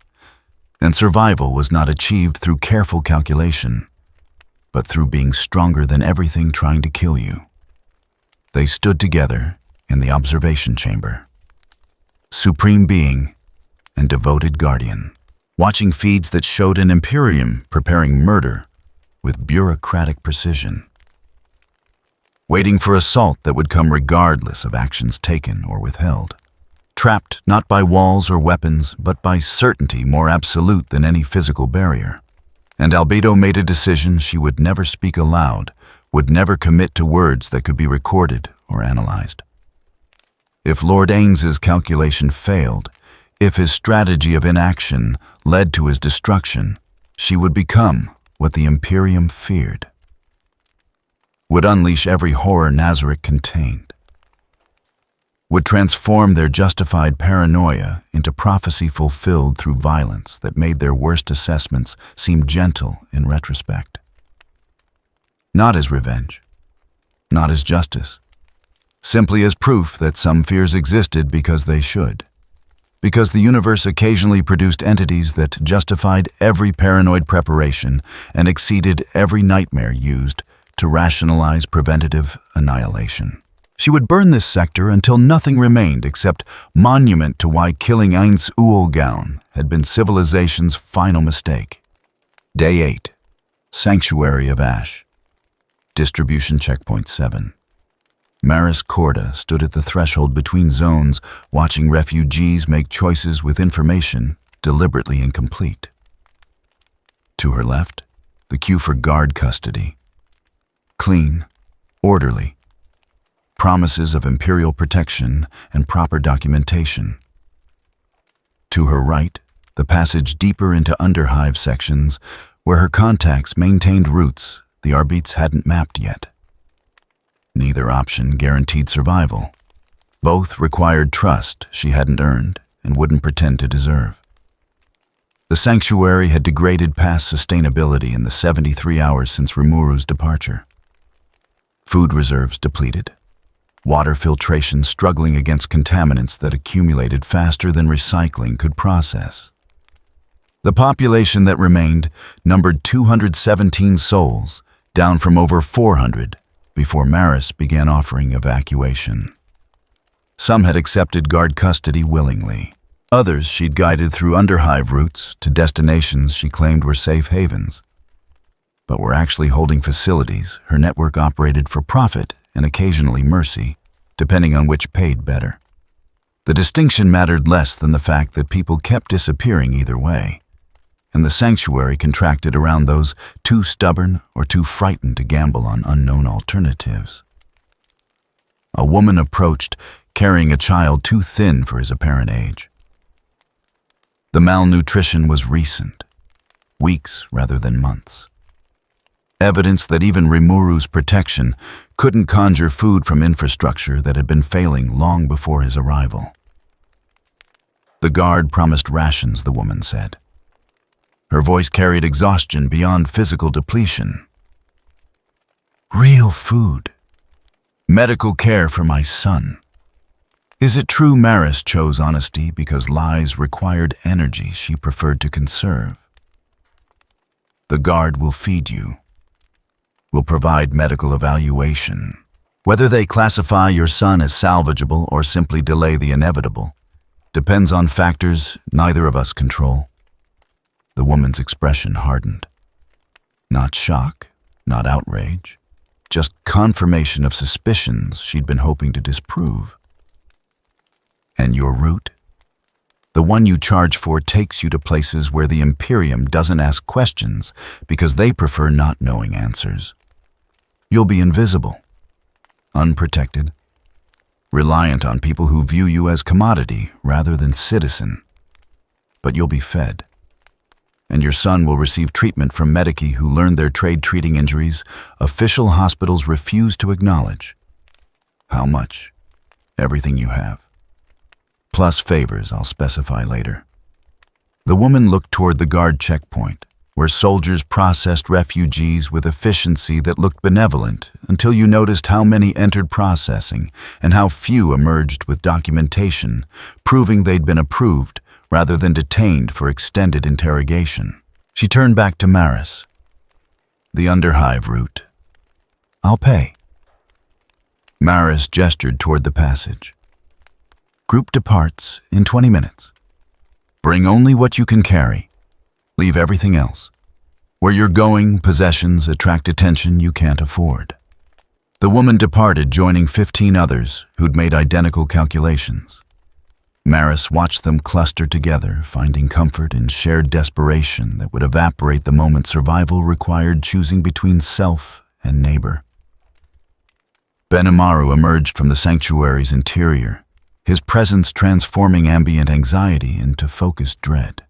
And survival was not achieved through careful calculation, but through being stronger than everything trying to kill you. They stood together in the observation chamber, supreme being and devoted guardian, watching feeds that showed an Imperium preparing murder with bureaucratic precision, waiting for assault that would come regardless of actions taken or withheld, trapped not by walls or weapons, but by certainty more absolute than any physical barrier. And Albedo made a decision she would never speak aloud, would never commit to words that could be recorded or analyzed. If Lord Ainz's calculation failed, if his strategy of inaction led to his destruction, she would become what the Imperium feared, would unleash every horror Nazarick contained, would transform their justified paranoia into prophecy fulfilled through violence that made their worst assessments seem gentle in retrospect. Not as revenge, not as justice, simply as proof that some fears existed because they should, because the universe occasionally produced entities that justified every paranoid preparation and exceeded every nightmare used to rationalize preventative annihilation. She would burn this sector until nothing remained except monument to why killing Ainz Ooal had been civilization's final mistake. Day 8. Sanctuary of Ash. Distribution Checkpoint 7. Maris Corda stood at the threshold between zones, watching refugees make choices with information deliberately incomplete. To her left, the queue for guard custody. Clean, orderly. Promises of Imperial protection and proper documentation. To her right, the passage deeper into underhive sections where her contacts maintained routes the Arbites hadn't mapped yet. Neither option guaranteed survival. Both required trust she hadn't earned and wouldn't pretend to deserve. The sanctuary had degraded past sustainability in the 73 hours since Rimuru's departure. Food reserves depleted. Water filtration struggling against contaminants that accumulated faster than recycling could process. The population that remained numbered 217 souls, down from over 400 before Maris began offering evacuation. Some had accepted guard custody willingly. Others she'd guided through underhive routes to destinations she claimed were safe havens, but were actually holding facilities her network operated for profit and occasionally mercy, depending on which paid better. The distinction mattered less than the fact that people kept disappearing either way, and the sanctuary contracted around those too stubborn or too frightened to gamble on unknown alternatives. A woman approached, carrying a child too thin for his apparent age. The malnutrition was recent, weeks rather than months. evidence that even Rimuru's protection couldn't conjure food from infrastructure that had been failing long before his arrival. The guard promised rations, the woman said. Her voice carried exhaustion beyond physical depletion. Real food. Medical care for my son. Is it true Maris chose honesty because lies required energy she preferred to conserve? The guard will feed you, will provide medical evaluation. Whether they classify your son as salvageable or simply delay the inevitable depends on factors neither of us control. The woman's expression hardened. Not shock, not outrage, just confirmation of suspicions she'd been hoping to disprove. And your route? The one you charge for takes you to places where the Imperium doesn't ask questions because they prefer not knowing answers. You'll be invisible, unprotected, reliant on people who view you as commodity rather than citizen. But you'll be fed. And your son will receive treatment from medici who learned their trade treating injuries official hospitals refuse to acknowledge. How much? Everything you have. Plus favors I'll specify later. The woman looked toward the guard checkpoint, where soldiers processed refugees with efficiency that looked benevolent until you noticed how many entered processing and how few emerged with documentation, proving they'd been approved rather than detained for extended interrogation. She turned back to Maris. The underhive route. I'll pay. Maris gestured toward the passage. Group departs in 20 minutes. Bring only what you can carry. Leave everything else. Where you're going, possessions attract attention you can't afford. The woman departed, joining 15 others who'd made identical calculations. Maris watched them cluster together, finding comfort in shared desperation that would evaporate the moment survival required choosing between self and neighbor. Benimaru emerged from the sanctuary's interior, his presence transforming ambient anxiety into focused dread.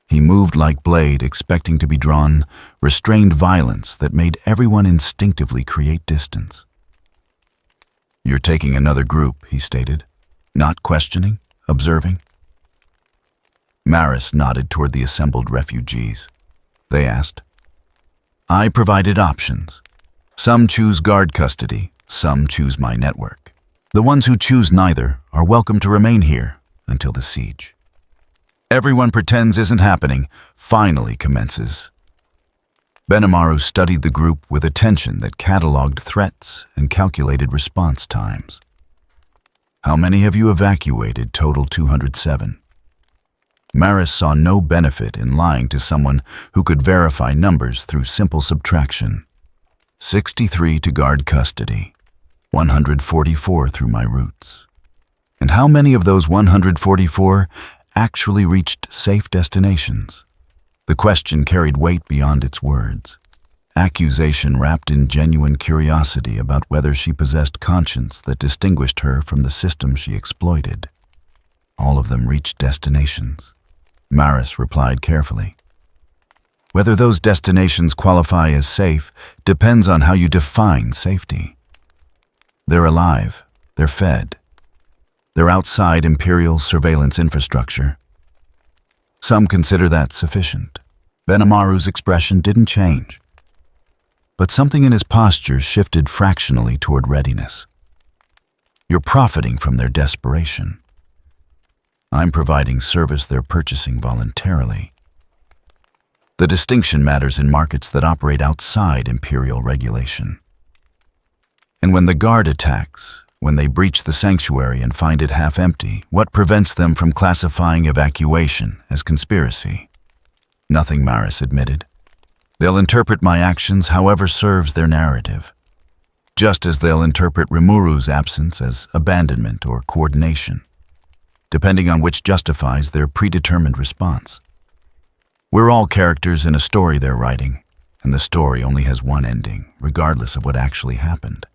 He moved like Blade, expecting to be drawn, restrained violence that made everyone instinctively create distance. You're taking another group, he stated, not questioning, observing. Maris nodded toward the assembled refugees. They asked. I provided options. Some choose guard custody, some choose my network. The ones who choose neither are welcome to remain here until the siege. Everyone pretends isn't happening, finally commences. Benimaru studied the group with attention that cataloged threats and calculated response times. How many have you evacuated? Total 207. Maris saw no benefit in lying to someone who could verify numbers through simple subtraction. 63 to guard custody, 144 through my routes. And how many of those 144 actually reached safe destinations? The question carried weight beyond its words. Accusation wrapped in genuine curiosity about whether she possessed conscience that distinguished her from the system she exploited. All of them reached destinations. Maris replied carefully. Whether those destinations qualify as safe depends on how you define safety. They're alive, they're fed. They're outside Imperial surveillance infrastructure. Some consider that sufficient. Benimaru's expression didn't change. But something in his posture shifted fractionally toward readiness. You're profiting from their desperation. I'm providing service they're purchasing voluntarily. The distinction matters in markets that operate outside Imperial regulation. And when the guard attacks, when they breach the sanctuary and find it half empty, what prevents them from classifying evacuation as conspiracy? Nothing, Maris admitted. They'll interpret my actions however serves their narrative, just as they'll interpret Rimuru's absence as abandonment or coordination, depending on which justifies their predetermined response. We're all characters in a story they're writing, and the story only has one ending, regardless of what actually happened.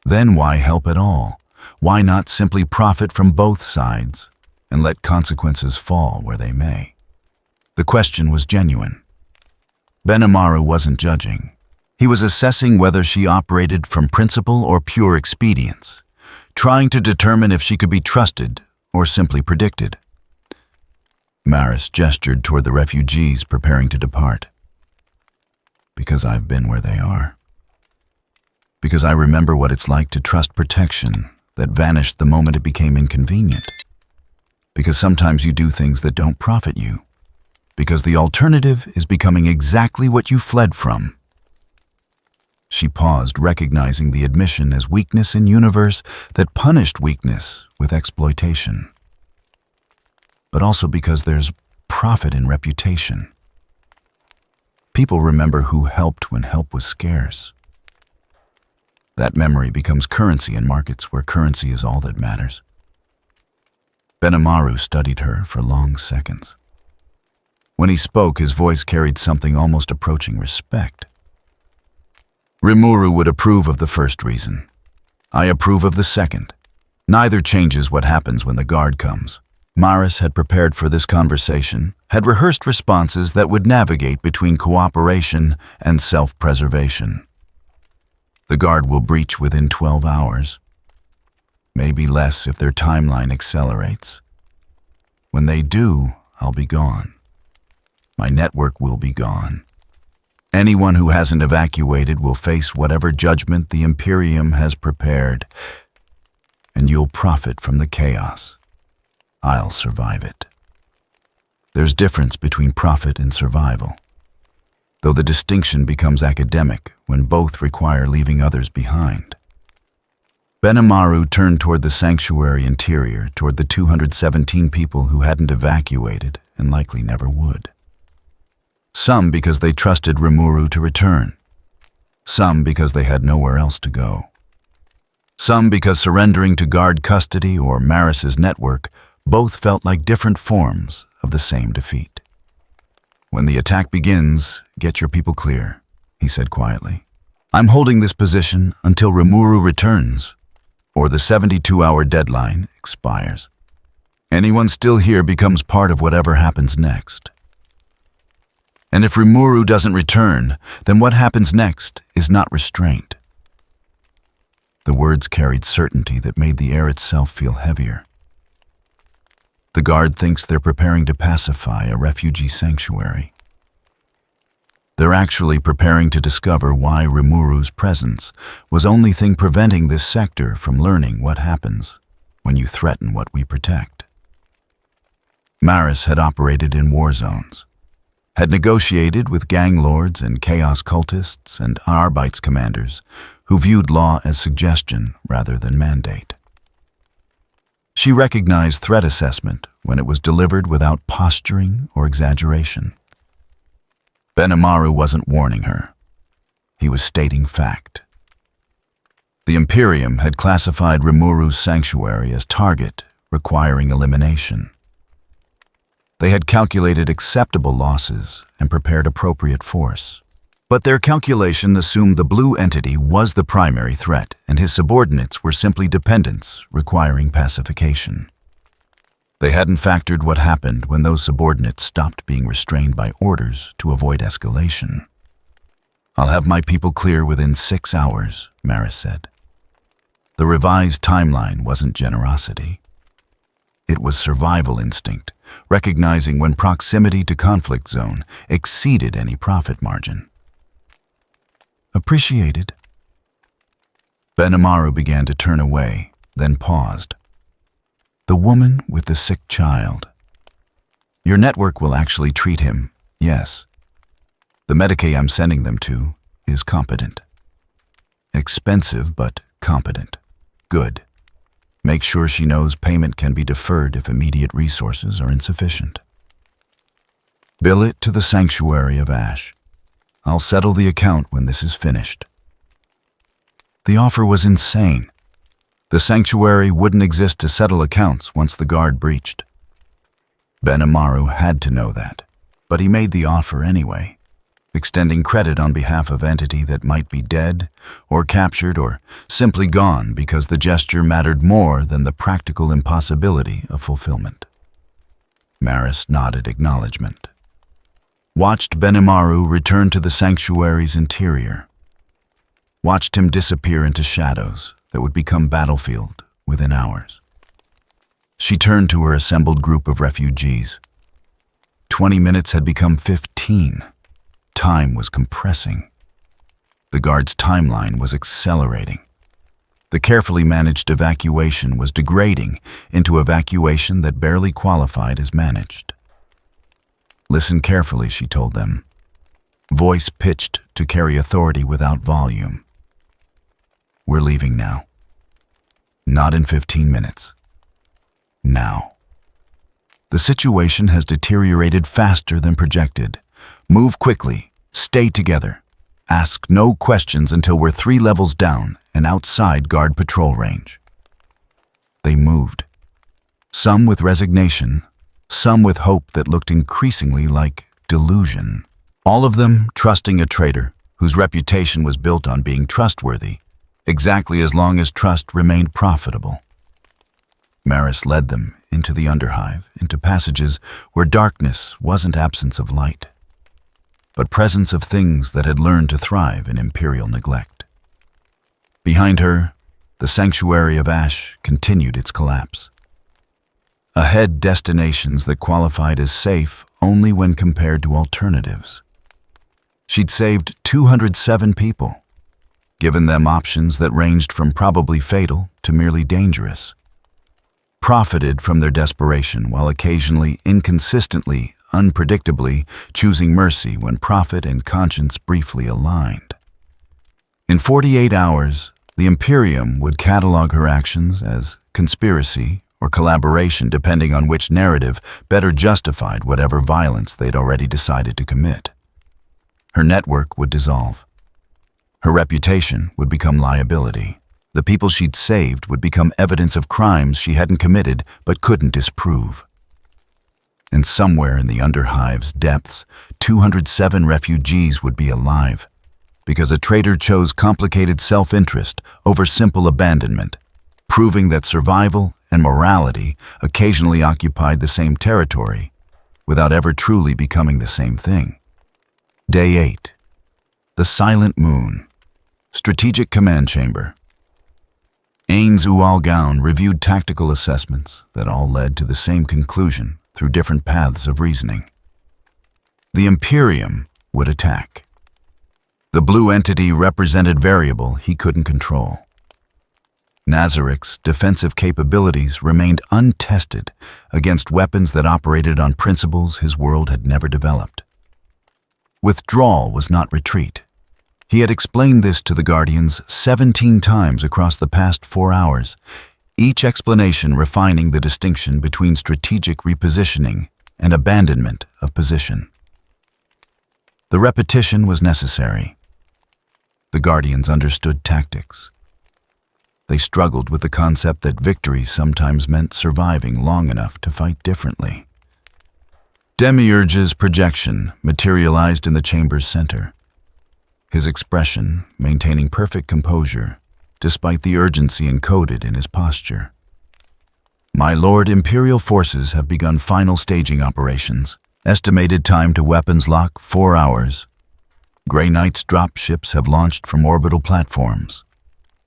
Then why help at all? Why not simply profit from both sides and let consequences fall where they may? The question was genuine. Benimaru wasn't judging. He was assessing whether she operated from principle or pure expedience, trying to determine if she could be trusted or simply predicted. Maris gestured toward the refugees preparing to depart. Because I've been where they are. Because I remember what it's like to trust protection that vanished the moment it became inconvenient. Because sometimes you do things that don't profit you. Because the alternative is becoming exactly what you fled from. She paused, recognizing the admission as weakness in universe that punished weakness with exploitation. But also because there's profit in reputation. People remember who helped when help was scarce. That memory becomes currency in markets where currency is all that matters. Benimaru studied her for long seconds. When he spoke, his voice carried something almost approaching respect. Rimuru would approve of the first reason. I approve of the second. Neither changes what happens when the guard comes. Maris had prepared for this conversation, had rehearsed responses that would navigate between cooperation and self-preservation. The guard will breach within 12 hours. Maybe less if their timeline accelerates. When they do, I'll be gone. My network will be gone. Anyone who hasn't evacuated will face whatever judgment the Imperium has prepared, and you'll profit from the chaos. I'll survive it. There's difference between profit and survival, though the distinction becomes academic when both require leaving others behind. Benimaru turned toward the sanctuary interior, toward the 217 people who hadn't evacuated and likely never would. Some because they trusted Rimuru to return. Some because they had nowhere else to go. Some because surrendering to guard custody or Maris's network both felt like different forms of the same defeat. When the attack begins, get your people clear, he said quietly. I'm holding this position until Rimuru returns, or the 72-hour deadline expires. Anyone still here becomes part of whatever happens next. And if Rimuru doesn't return, then what happens next is not restraint. The words carried certainty that made the air itself feel heavier. The guard thinks they're preparing to pacify a refugee sanctuary. They're actually preparing to discover why Rimuru's presence was only thing preventing this sector from learning what happens when you threaten what we protect. Maris had operated in war zones, had negotiated with gang lords and chaos cultists and Arbeits commanders who viewed law as suggestion rather than mandate. She recognized threat assessment when it was delivered without posturing or exaggeration. Benimaru wasn't warning her. He was stating fact. The Imperium had classified Rimuru's sanctuary as target, requiring elimination. They had calculated acceptable losses and prepared appropriate force. But their calculation assumed the blue entity was the primary threat, and his subordinates were simply dependents requiring pacification. They hadn't factored what happened when those subordinates stopped being restrained by orders to avoid escalation. I'll have my people clear within 6 hours, Maris said. The revised timeline wasn't generosity. It was survival instinct, recognizing when proximity to conflict zone exceeded any profit margin. Appreciated. Benimaru began to turn away, then paused. The woman with the sick child. Your network will actually treat him, yes. The Medicaid I'm sending them to is competent. Expensive, but competent. Good. Make sure she knows payment can be deferred if immediate resources are insufficient. Bill it to the Sanctuary of Ash. I'll settle the account when this is finished. The offer was insane. The sanctuary wouldn't exist to settle accounts once the guard breached. Benimaru had to know that, but he made the offer anyway, extending credit on behalf of entity that might be dead or captured or simply gone because the gesture mattered more than the practical impossibility of fulfillment. Maris nodded acknowledgement. watched Benimaru return to the sanctuary's interior, watched him disappear into shadows that would become battlefield within hours. She turned to her assembled group of refugees. 20 minutes had become 15. Time was compressing. The guard's timeline was accelerating. The carefully managed evacuation was degrading into evacuation that barely qualified as managed. Listen carefully, she told them, voice pitched to carry authority without volume. We're leaving now. Not in 15 minutes. Now. The situation has deteriorated faster than projected. Move quickly. Stay together. Ask no questions until we're 3 levels down and outside guard patrol range. They moved. Some with resignation, some with hope that looked increasingly like delusion. All of them trusting a traitor whose reputation was built on being trustworthy, exactly as long as trust remained profitable. Maris led them into the underhive, into passages where darkness wasn't absence of light, but presence of things that had learned to thrive in imperial neglect. Behind her, the sanctuary of ash continued its collapse. Ahead, destinations that qualified as safe only when compared to alternatives. She'd saved 207 people, given them options that ranged from probably fatal to merely dangerous. Profited from their desperation while occasionally, inconsistently, unpredictably choosing mercy when profit and conscience briefly aligned. In 48 hours, the Imperium would catalog her actions as conspiracy or collaboration depending on which narrative better justified whatever violence they'd already decided to commit. Her network would dissolve. Her reputation would become liability. The people she'd saved would become evidence of crimes she hadn't committed but couldn't disprove. And somewhere in the underhive's depths, 207 refugees would be alive, because a traitor chose complicated self-interest over simple abandonment, proving that survival and morality occasionally occupied the same territory without ever truly becoming the same thing. Day 8. The Silent Moon. Strategic Command Chamber. Ainz Ooal reviewed tactical assessments that all led to the same conclusion through different paths of reasoning. The Imperium would attack. The blue entity represented variable he couldn't control. Nazarik's defensive capabilities remained untested against weapons that operated on principles his world had never developed. Withdrawal was not retreat. He had explained this to the Guardians 17 times across the past 4 hours, each explanation refining the distinction between strategic repositioning and abandonment of position. The repetition was necessary. The Guardians understood tactics. They struggled with the concept that victory sometimes meant surviving long enough to fight differently. Demiurge's projection materialized in the chamber's center. His expression maintaining perfect composure, despite the urgency encoded in his posture. My lord, Imperial forces have begun final staging operations. Estimated time to weapons lock, 4 hours. Grey Knight's drop ships have launched from orbital platforms.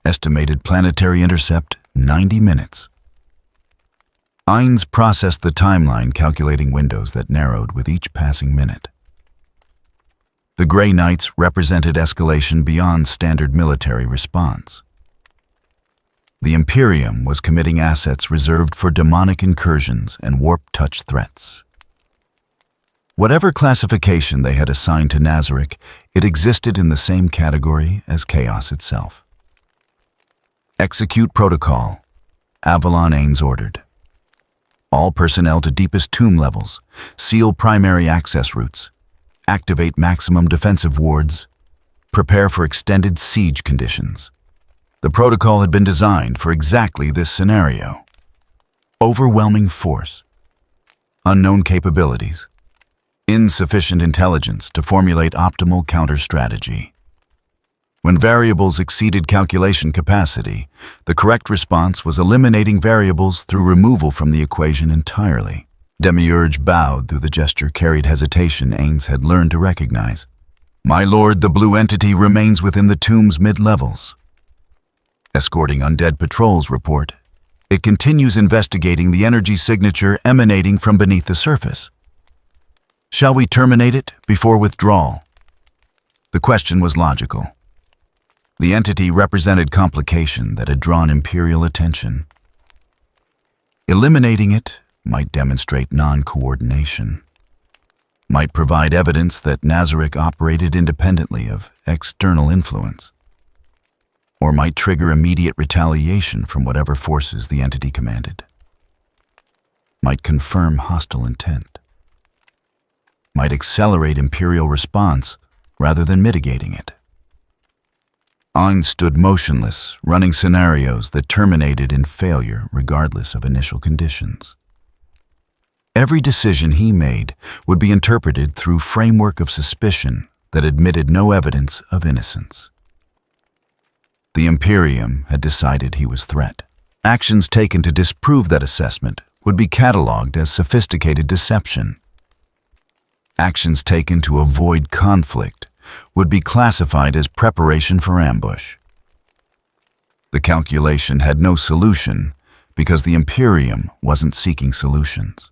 Estimated planetary intercept, 90 minutes. Ainz processed the timeline, calculating windows that narrowed with each passing minute. The Grey Knights represented escalation beyond standard military response. The Imperium was committing assets reserved for demonic incursions and warp-touch threats. Whatever classification they had assigned to Nazarik, it existed in the same category as chaos itself. Execute protocol, Avalon Ainz ordered. All personnel to deepest tomb levels, seal primary access routes, activate maximum defensive wards, prepare for extended siege conditions. The protocol had been designed for exactly this scenario. Overwhelming force, unknown capabilities, insufficient intelligence to formulate optimal counter-strategy. When variables exceeded calculation capacity, the correct response was eliminating variables through removal from the equation entirely. Demiurge bowed, though the gesture carried hesitation Ainz had learned to recognize. "My lord, the blue entity remains within the tomb's mid-levels. Escorting undead patrols, report. It continues investigating the energy signature emanating from beneath the surface. Shall we terminate it before withdrawal?" The question was logical. The entity represented complication that had drawn Imperial attention. Eliminating it might demonstrate non-coordination, might provide evidence that Nazarick operated independently of external influence, or might trigger immediate retaliation from whatever forces the entity commanded, might confirm hostile intent, might accelerate Imperial response rather than mitigating it. Ainz stood motionless, running scenarios that terminated in failure regardless of initial conditions. Every decision he made would be interpreted through framework of suspicion that admitted no evidence of innocence. The Imperium had decided he was threat. Actions taken to disprove that assessment would be catalogued as sophisticated deception. Actions taken to avoid conflict would be classified as preparation for ambush. The calculation had no solution because the Imperium wasn't seeking solutions.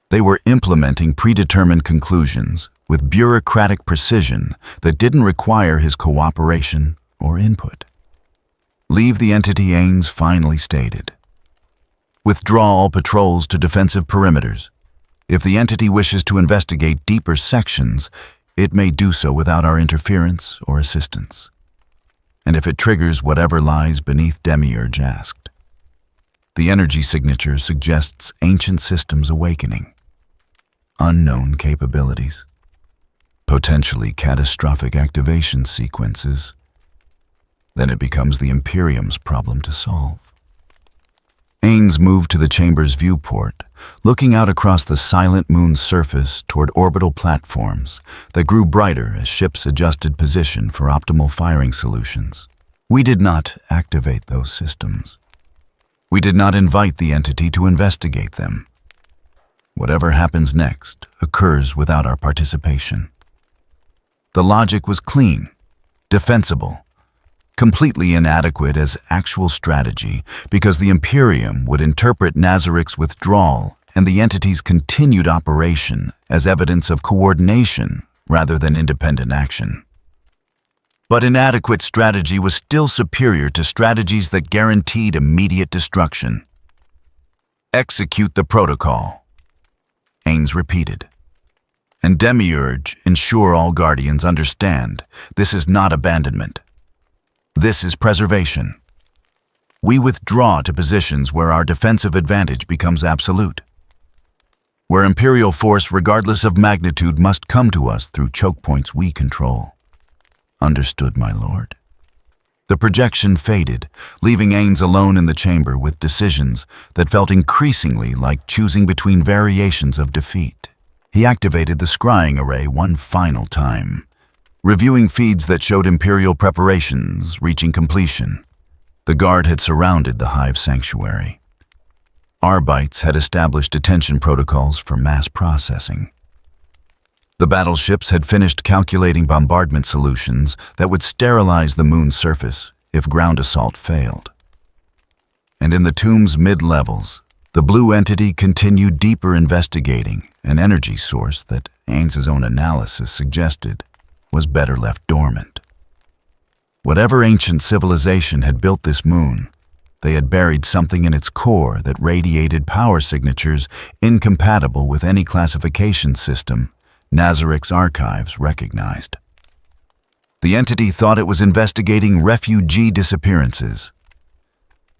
They were implementing predetermined conclusions with bureaucratic precision that didn't require his cooperation or input. "Leave the entity," Ainz finally stated. "Withdraw all patrols to defensive perimeters. If the entity wishes to investigate deeper sections, it may do so without our interference or assistance. And if it triggers whatever lies beneath," Demiurge asked. "The energy signature suggests ancient systems awakening, unknown capabilities, potentially catastrophic activation sequences. Then it becomes the Imperium's problem to solve." Ainz moved to the chamber's viewport, looking out across the silent moon's surface toward orbital platforms that grew brighter as ships adjusted position for optimal firing solutions. "We did not activate those systems. We did not invite the entity to investigate them. Whatever happens next occurs without our participation." The logic was clean, defensible, completely inadequate as actual strategy because the Imperium would interpret Nazarick's withdrawal and the entity's continued operation as evidence of coordination rather than independent action. But inadequate strategy was still superior to strategies that guaranteed immediate destruction. "Execute the protocol," Ainz repeated. "And Demiurge, ensure all Guardians understand this is not abandonment. This is preservation. We withdraw to positions where our defensive advantage becomes absolute, where Imperial force, regardless of magnitude, must come to us through choke points we control." "Understood, my lord." The projection faded, leaving Ainz alone in the chamber with decisions that felt increasingly like choosing between variations of defeat. He activated the scrying array one final time, reviewing feeds that showed Imperial preparations reaching completion. The guard had surrounded the hive sanctuary. Arbites had established detention protocols for mass processing. The battleships had finished calculating bombardment solutions that would sterilize the moon's surface if ground assault failed. And in the tomb's mid-levels, the blue entity continued deeper investigating an energy source that Ainz's own analysis suggested was better left dormant. Whatever ancient civilization had built this moon, they had buried something in its core that radiated power signatures incompatible with any classification system Nazarick's archives recognized. The entity thought it was investigating refugee disappearances,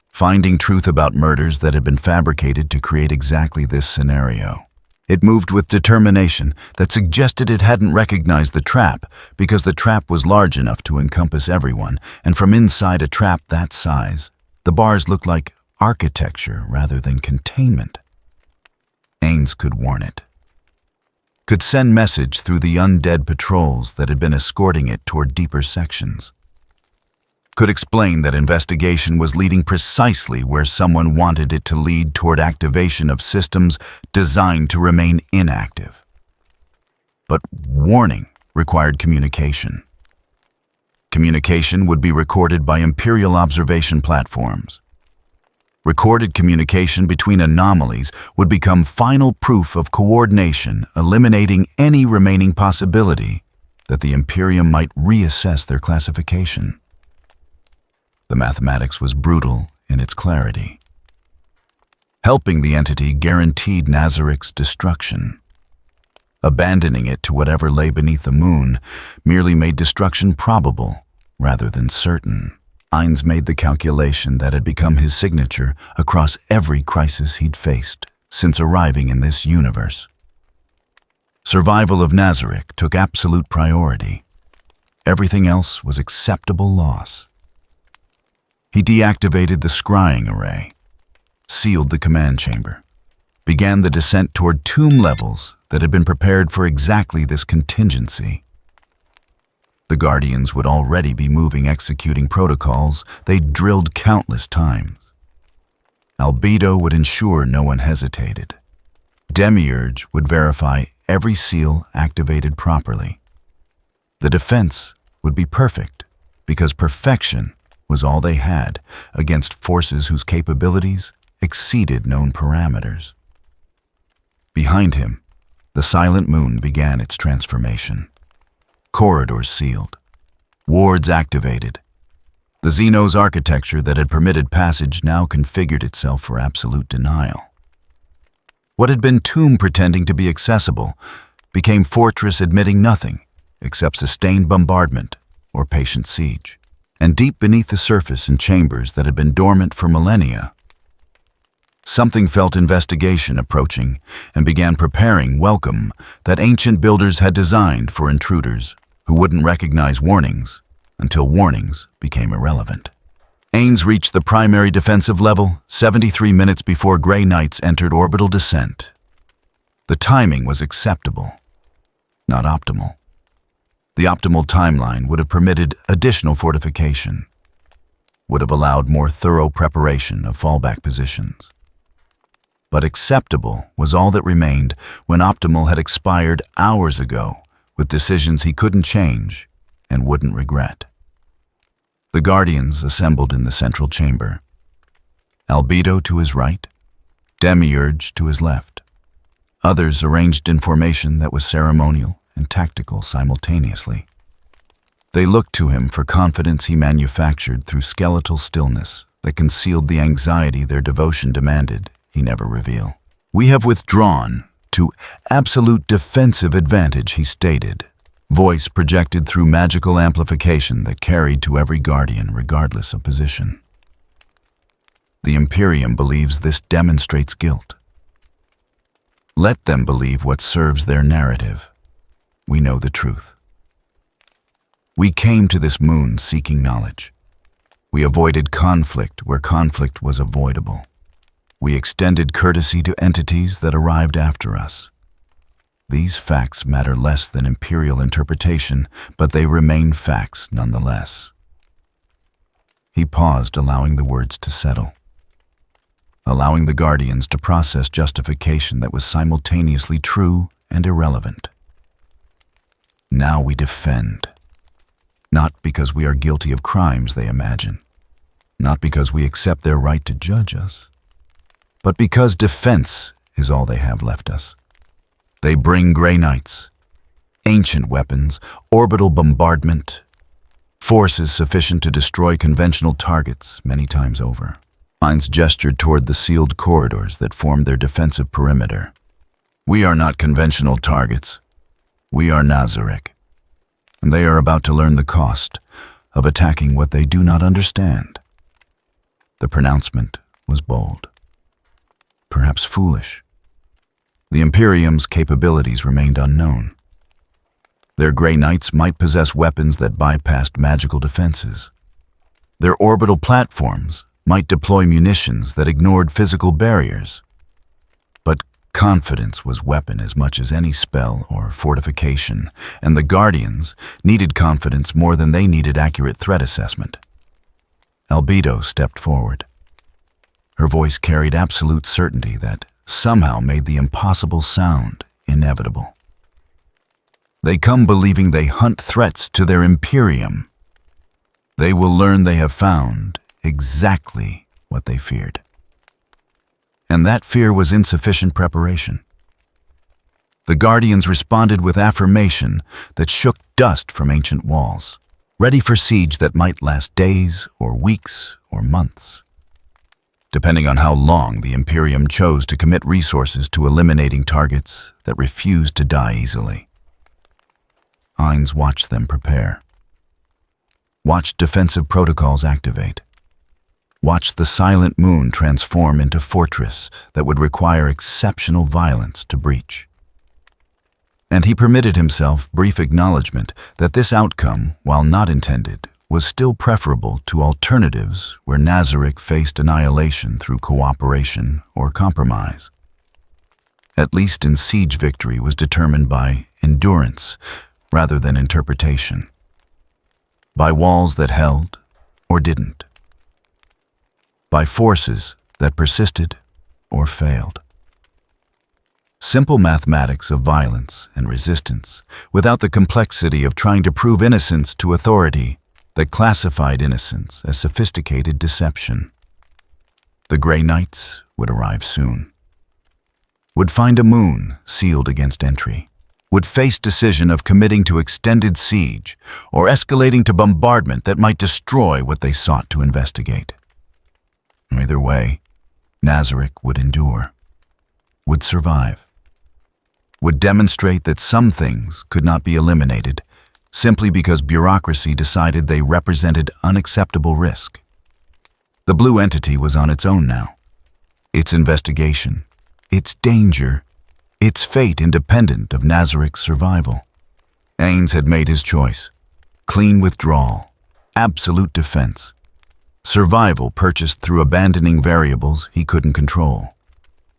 finding truth about murders that had been fabricated to create exactly this scenario. It moved with determination that suggested it hadn't recognized the trap because the trap was large enough to encompass everyone, and from inside a trap that size, the bars looked like architecture rather than containment. Ainz could warn it, could send message through the undead patrols that had been escorting it toward deeper sections. could explain that investigation was leading precisely where someone wanted it to lead, toward activation of systems designed to remain inactive. But warning required communication. Communication would be recorded by Imperial observation platforms. Recorded communication between anomalies would become final proof of coordination, eliminating any remaining possibility that the Imperium might reassess their classification. The mathematics was brutal in its clarity. Helping the entity guaranteed Nazarik's destruction. Abandoning it to whatever lay beneath the moon merely made destruction probable rather than certain. Ainz made the calculation that had become his signature across every crisis he'd faced since arriving in this universe. Survival of Nazarik took absolute priority. Everything else was acceptable loss. He deactivated the scrying array, sealed the command chamber, began the descent toward tomb levels that had been prepared for exactly this contingency. The Guardians would already be moving, executing protocols they'd drilled countless times. Albedo would ensure no one hesitated. Demiurge would verify every seal activated properly. The defense would be perfect, because perfection was all they had against forces whose capabilities exceeded known parameters. Behind him, the silent moon began its transformation. Corridors sealed, wards activated. The Xenos architecture that had permitted passage now configured itself for absolute denial. What had been tomb pretending to be accessible became fortress admitting nothing except sustained bombardment or patient siege. And deep beneath the surface in chambers that had been dormant for millennia, something felt investigation approaching and began preparing welcome that ancient builders had designed for intruders who wouldn't recognize warnings until warnings became irrelevant. Ainz reached the primary defensive level 73 minutes before Grey Knights entered orbital descent. The timing was acceptable, not optimal. The optimal timeline would have permitted additional fortification, would have allowed more thorough preparation of fallback positions. But acceptable was all that remained when optimal had expired hours ago with decisions he couldn't change and wouldn't regret. The Guardians assembled in the central chamber. Albedo to his right, Demiurge to his left. Others arranged in formation that was ceremonial and tactical simultaneously. They looked to him for confidence he manufactured through skeletal stillness that concealed the anxiety their devotion demanded he never reveal. "We have withdrawn to absolute defensive advantage," he stated, voice projected through magical amplification that carried to every Guardian regardless of position. The Imperium believes this demonstrates guilt. Let them believe what serves their narrative. We know the truth. We came to this moon seeking knowledge. We avoided conflict where conflict was avoidable. We extended courtesy to entities that arrived after us. These facts matter less than Imperial interpretation, but they remain facts nonetheless. He paused, allowing the words to settle, allowing the Guardians to process justification that was simultaneously true and irrelevant. Now we defend. Not because we are guilty of crimes they imagine, not because we accept their right to judge us, but because defense is all they have left us. They bring Grey Knights, ancient weapons, orbital bombardment, forces sufficient to destroy conventional targets many times over. Ainz gestured toward the sealed corridors that formed their defensive perimeter. "We are not conventional targets. We are Nazarik, and they are about to learn the cost of attacking what they do not understand." The pronouncement was bold, perhaps foolish. The Imperium's capabilities remained unknown. Their Grey Knights might possess weapons that bypassed magical defenses. Their orbital platforms might deploy munitions that ignored physical barriers. But confidence was weapon as much as any spell or fortification, and the Guardians needed confidence more than they needed accurate threat assessment. Albedo stepped forward. Her voice carried absolute certainty that somehow made the impossible sound inevitable. They come believing they hunt threats to their Imperium. They will learn they have found exactly what they feared. And that fear was insufficient preparation. The Guardians responded with affirmation that shook dust from ancient walls, ready for siege that might last days or weeks or months, depending on how long the Imperium chose to commit resources to eliminating targets that refused to die easily. Ainz watched them prepare, watched defensive protocols activate, watched the silent moon transform into fortress that would require exceptional violence to breach. And he permitted himself brief acknowledgement that this outcome, while not intended, was still preferable to alternatives where Nazarick faced annihilation through cooperation or compromise. At least in siege, victory was determined by endurance rather than interpretation, by walls that held or didn't, by forces that persisted or failed. Simple mathematics of violence and resistance, without the complexity of trying to prove innocence to authority that classified innocence as sophisticated deception. The Grey Knights would arrive soon, would find a moon sealed against entry, would face decision of committing to extended siege or escalating to bombardment that might destroy what they sought to investigate. Either way, Nazarick would endure, would survive, would demonstrate that some things could not be eliminated simply because bureaucracy decided they represented unacceptable risk. The blue entity was on its own now. Its investigation, its danger, its fate independent of Nazarick's survival. Ainz had made his choice. Clean withdrawal, absolute defense. Survival purchased through abandoning variables he couldn't control.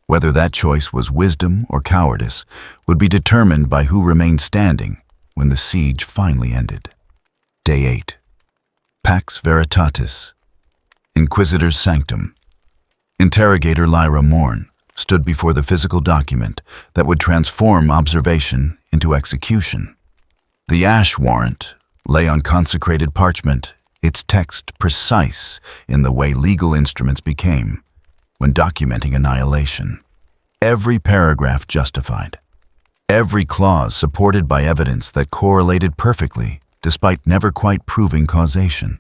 Whether that choice was wisdom or cowardice would be determined by who remained standing when the siege finally ended. Day 8. Pax Veritatis. Inquisitor's Sanctum. Interrogator Lyra Morn stood before the physical document that would transform observation into execution. The ash warrant lay on consecrated parchment, its text precise in the way legal instruments became when documenting annihilation. Every paragraph justified. Every clause supported by evidence that correlated perfectly, despite never quite proving causation.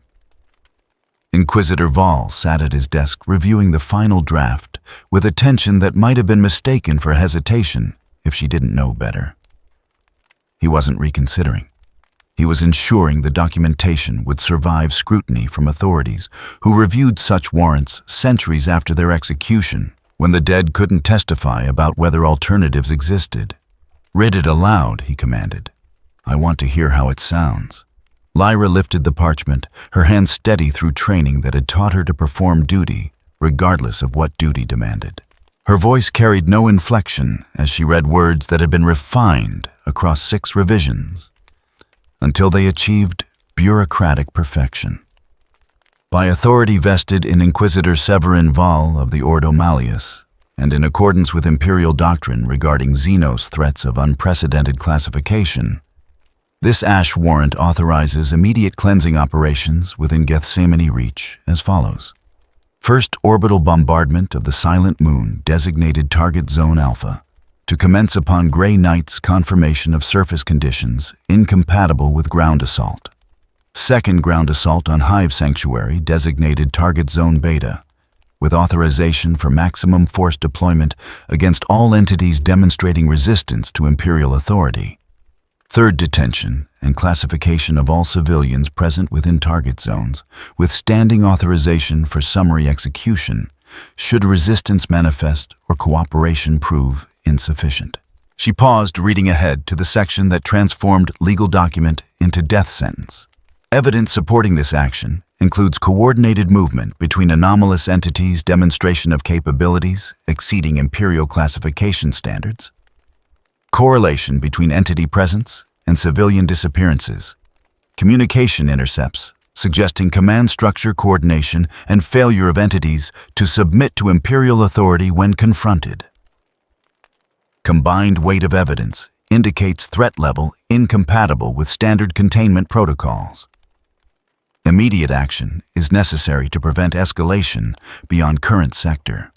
Inquisitor Val sat at his desk reviewing the final draft with attention that might have been mistaken for hesitation if she didn't know better. He wasn't reconsidering. He was ensuring the documentation would survive scrutiny from authorities who reviewed such warrants centuries after their execution, when the dead couldn't testify about whether alternatives existed. "Read it aloud," he commanded. "I want to hear how it sounds." Lyra lifted the parchment, her hand steady through training that had taught her to perform duty, regardless of what duty demanded. Her voice carried no inflection as she read words that had been refined across 6 revisions, until they achieved bureaucratic perfection. By authority vested in Inquisitor Severin Val of the Ordo Malleus, and in accordance with Imperial doctrine regarding Xenos threats of unprecedented classification, this ash warrant authorizes immediate cleansing operations within Gethsemane reach as follows. First, orbital bombardment of the silent moon designated Target Zone Alpha, to commence upon Grey Knight's confirmation of surface conditions incompatible with ground assault. Second, ground assault on Hive Sanctuary designated Target Zone Beta, with authorization for maximum force deployment against all entities demonstrating resistance to Imperial authority. Third, detention and classification of all civilians present within target zones, with standing authorization for summary execution, should resistance manifest or cooperation prove insufficient. She paused, reading ahead to the section that transformed legal document into death sentence. Evidence supporting this action includes coordinated movement between anomalous entities, demonstration of capabilities exceeding Imperial classification standards, correlation between entity presence and civilian disappearances, communication intercepts suggesting command structure coordination and failure of entities to submit to Imperial authority when confronted. Combined weight of evidence indicates threat level incompatible with standard containment protocols. Immediate action is necessary to prevent escalation beyond current sector.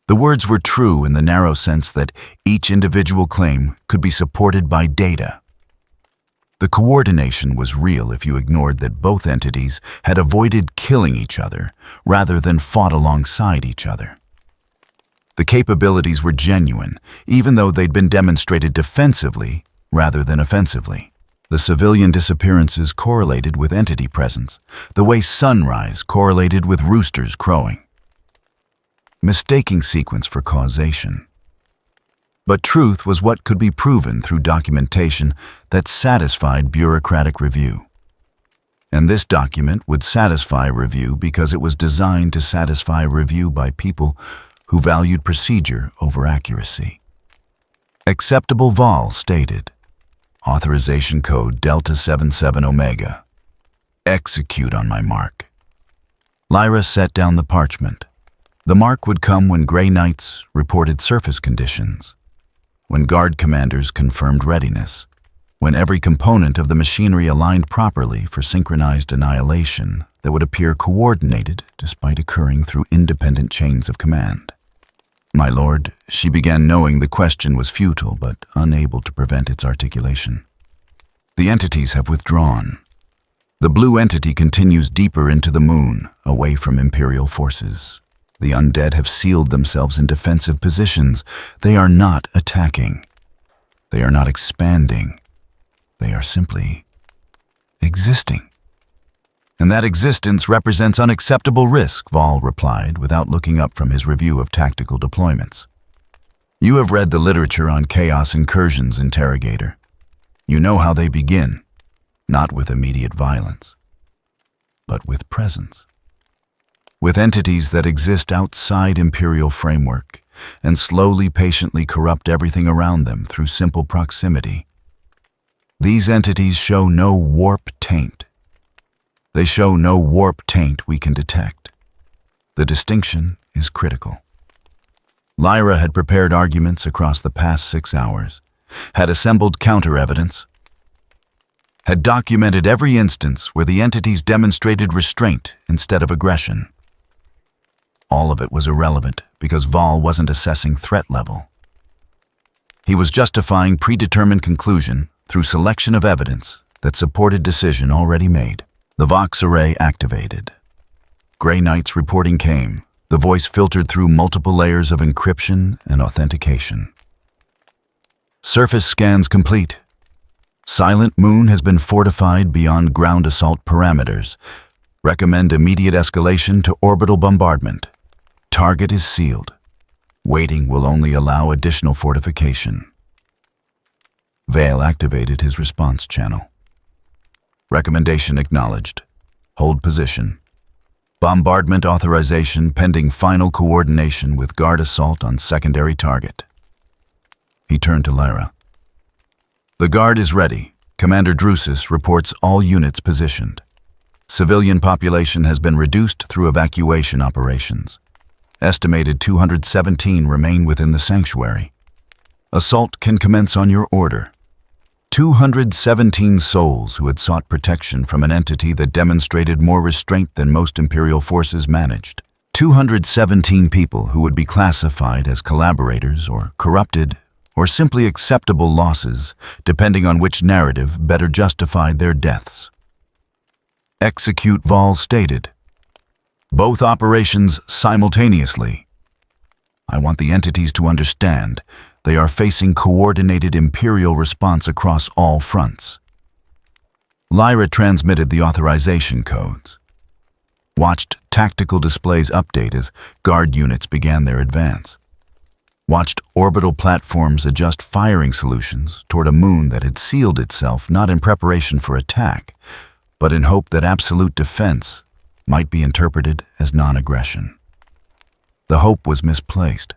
The words were true in the narrow sense that each individual claim could be supported by data. The coordination was real if you ignored that both entities had avoided killing each other rather than fought alongside each other. The capabilities were genuine, even though they'd been demonstrated defensively rather than offensively. The civilian disappearances correlated with entity presence, the way sunrise correlated with roosters crowing. Mistaking sequence for causation. But truth was what could be proven through documentation that satisfied bureaucratic review. And this document would satisfy review because it was designed to satisfy review by people who valued procedure over accuracy. Acceptable vol stated. Authorization code Delta 77 Omega. Execute on my mark. Lyra set down the parchment. The mark would come when Grey Knights reported surface conditions, when guard commanders confirmed readiness, when every component of the machinery aligned properly for synchronized annihilation that would appear coordinated despite occurring through independent chains of command. My lord, she began knowing the question was futile but unable to prevent its articulation. The entities have withdrawn. The blue entity continues deeper into the moon, away from Imperial forces. The undead have sealed themselves in defensive positions. They are not attacking. They are not expanding. They are simply existing. And that existence represents unacceptable risk, Vol replied, without looking up from his review of tactical deployments. You have read the literature on chaos incursions, Interrogator. You know how they begin, not with immediate violence, but with presence. With entities that exist outside Imperial framework and slowly, patiently corrupt everything around them through simple proximity. These entities show no warp taint. They show no warp taint we can detect. The distinction is critical. Lyra had prepared arguments across the past 6 hours, had assembled counter-evidence, had documented every instance where the entities demonstrated restraint instead of aggression. All of it was irrelevant because Vol wasn't assessing threat level. He was justifying predetermined conclusion through selection of evidence that supported decision already made. The Vox array activated. Grey Knight's reporting came, the voice filtered through multiple layers of encryption and authentication. Surface scans complete. Silent Moon has been fortified beyond ground assault parameters. Recommend immediate escalation to orbital bombardment. Target is sealed. Waiting will only allow additional fortification. Vale activated his response channel. Recommendation acknowledged. Hold position. Bombardment authorization pending final coordination with guard assault on secondary target. He turned to Lyra. The guard is ready. Commander Drusus reports all units positioned. Civilian population has been reduced through evacuation operations. Estimated 217 remain within the sanctuary. Assault can commence on your order. 217 souls who had sought protection from an entity that demonstrated more restraint than most Imperial forces managed. 217 people who would be classified as collaborators or corrupted or simply acceptable losses, depending on which narrative better justified their deaths. Execute, Vol stated. Both operations simultaneously. I want the entities to understand they are facing coordinated Imperial response across all fronts. Lyra transmitted the authorization codes. Watched tactical displays update as guard units began their advance. Watched orbital platforms adjust firing solutions toward a moon that had sealed itself not in preparation for attack, but in hope that absolute defense might be interpreted as non-aggression. The hope was misplaced.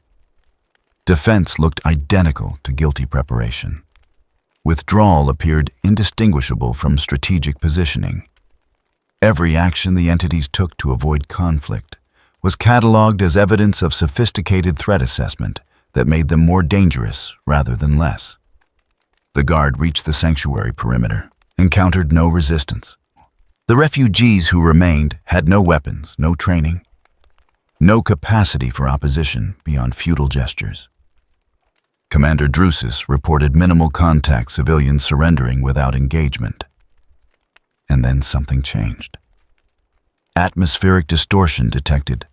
Defense looked identical to guilty preparation. Withdrawal appeared indistinguishable from strategic positioning. Every action the entities took to avoid conflict was catalogued as evidence of sophisticated threat assessment that made them more dangerous rather than less. The guard reached the sanctuary perimeter, encountered no resistance. The refugees who remained had no weapons, no training, no capacity for opposition beyond futile gestures. Commander Drusus reported minimal contact, civilians surrendering without engagement. And then something changed. Atmospheric distortion detected.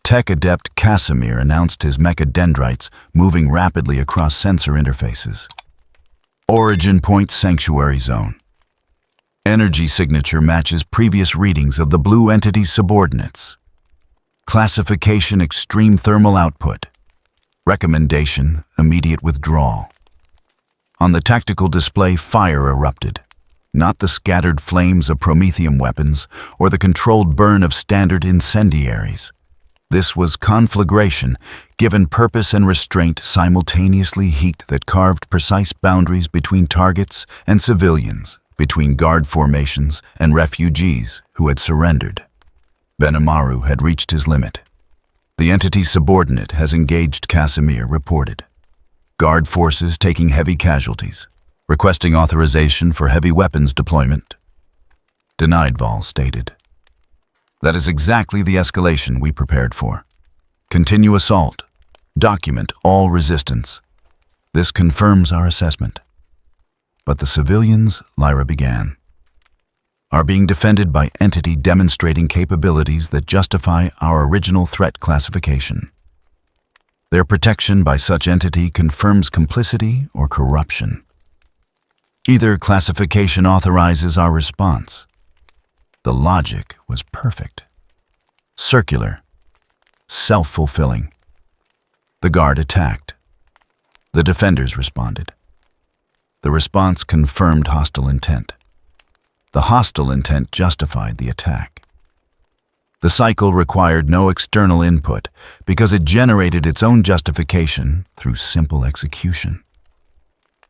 Tech adept Casimir announced his mechadendrites moving rapidly across sensor interfaces. Origin point sanctuary zone. Energy signature matches previous readings of the blue entity's subordinates. Classification extreme thermal output. Recommendation immediate withdrawal. On the tactical display, fire erupted. Not the scattered flames of Prometheum weapons or the controlled burn of standard incendiaries. This was conflagration, given purpose and restraint, simultaneously heat that carved precise boundaries between targets and civilians, between guard formations and refugees who had surrendered. Benimaru had reached his limit. The entity's subordinate has engaged, Casimir reported. Guard forces taking heavy casualties, requesting authorization for heavy weapons deployment. Denied, Vol stated. That is exactly the escalation we prepared for. Continue assault. Document all resistance. This confirms our assessment. But the civilians, Lyra began, are being defended by entity demonstrating capabilities that justify our original threat classification. Their protection by such entity confirms complicity or corruption. Either classification authorizes our response. The logic was perfect. Circular. Self-fulfilling. The guard attacked. The defenders responded. The response confirmed hostile intent. The hostile intent justified the attack. The cycle required no external input because it generated its own justification through simple execution.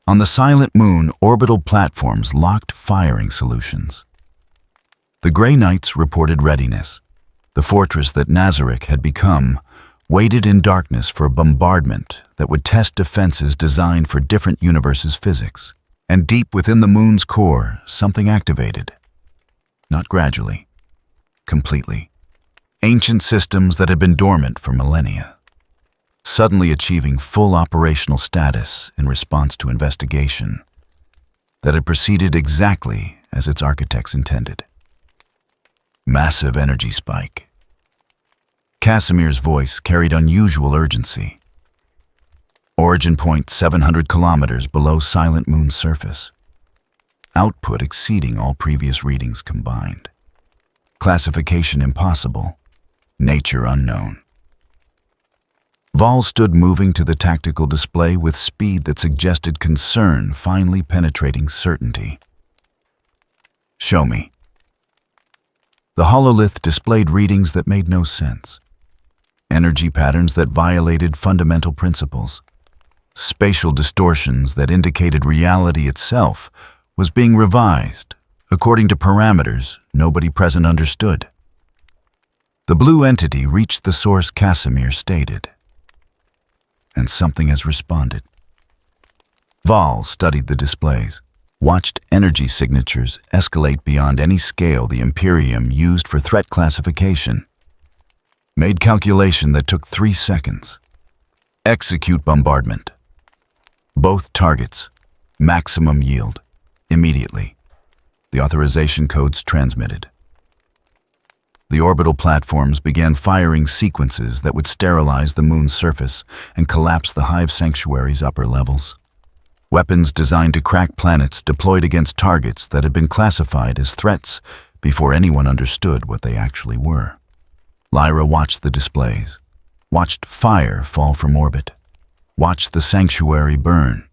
On the silent moon, orbital platforms locked firing solutions. The Grey Knights reported readiness. The fortress that Nazarick had become waited in darkness for a bombardment that would test defenses designed for different universes' physics. And deep within the moon's core, something activated. Not gradually, completely. Ancient systems that had been dormant for millennia, suddenly achieving full operational status in response to investigation that had proceeded exactly as its architects intended. Massive energy spike. Casimir's voice carried unusual urgency. Origin point 700 kilometers below Silent Moon's surface. Output exceeding all previous readings combined. Classification impossible. Nature unknown. Vol stood moving to the tactical display with speed that suggested concern finally penetrating certainty. Show me. The hololith displayed readings that made no sense. Energy patterns that violated fundamental principles. Spatial distortions that indicated reality itself was being revised according to parameters nobody present understood. The blue entity reached the source Casimir stated, and something has responded. Vol studied the displays, watched energy signatures escalate beyond any scale the Imperium used for threat classification, made calculation that took 3 seconds. Execute bombardment. Both targets, maximum yield, immediately. The authorization codes transmitted. The orbital platforms began firing sequences that would sterilize the moon's surface and collapse the hive sanctuary's upper levels. Weapons designed to crack planets deployed against targets that had been classified as threats before anyone understood what they actually were. Lyra watched the displays, watched fire fall from orbit, watched the sanctuary burn,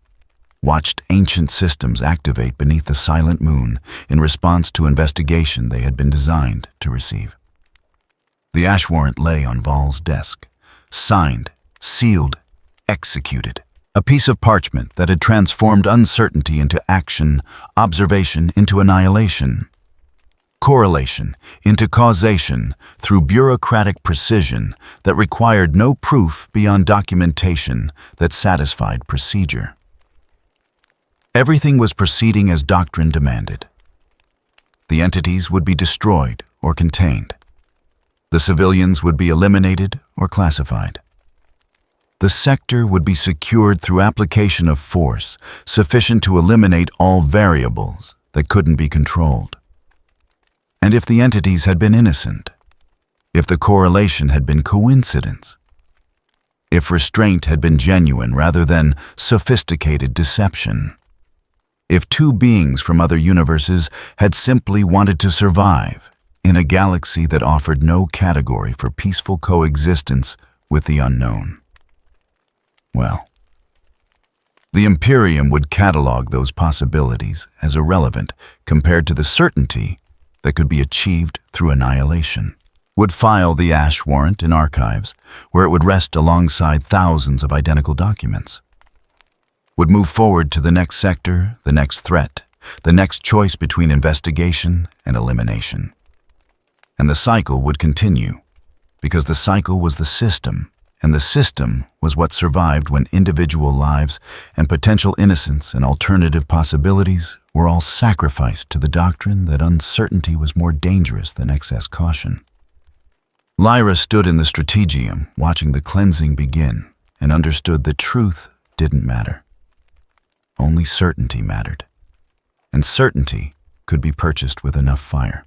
watched ancient systems activate beneath the silent moon in response to investigation they had been designed to receive. The ash warrant lay on Vol's desk, signed, sealed, executed. A piece of parchment that had transformed uncertainty into action, observation into annihilation. correlation into causation through bureaucratic precision that required no proof beyond documentation that satisfied procedure. Everything was proceeding as doctrine demanded. The entities would be destroyed or contained. The civilians would be eliminated or classified. The sector would be secured through application of force sufficient to eliminate all variables that couldn't be controlled. And if the entities had been innocent, if the correlation had been coincidence, if restraint had been genuine rather than sophisticated deception, if two beings from other universes had simply wanted to survive in a galaxy that offered no category for peaceful coexistence with the unknown. Well, the Imperium would catalog those possibilities as irrelevant compared to the certainty that could be achieved through annihilation, would file the ash warrant in archives where it would rest alongside thousands of identical documents, would move forward to the next sector, the next threat, the next choice between investigation and elimination. And the cycle would continue, because the cycle was the system, and the system was what survived when individual lives and potential innocence and alternative possibilities were all sacrificed to the doctrine that uncertainty was more dangerous than excess caution. Lyra stood in the strategium, watching the cleansing begin, and understood that truth didn't matter. Only certainty mattered, and certainty could be purchased with enough fire.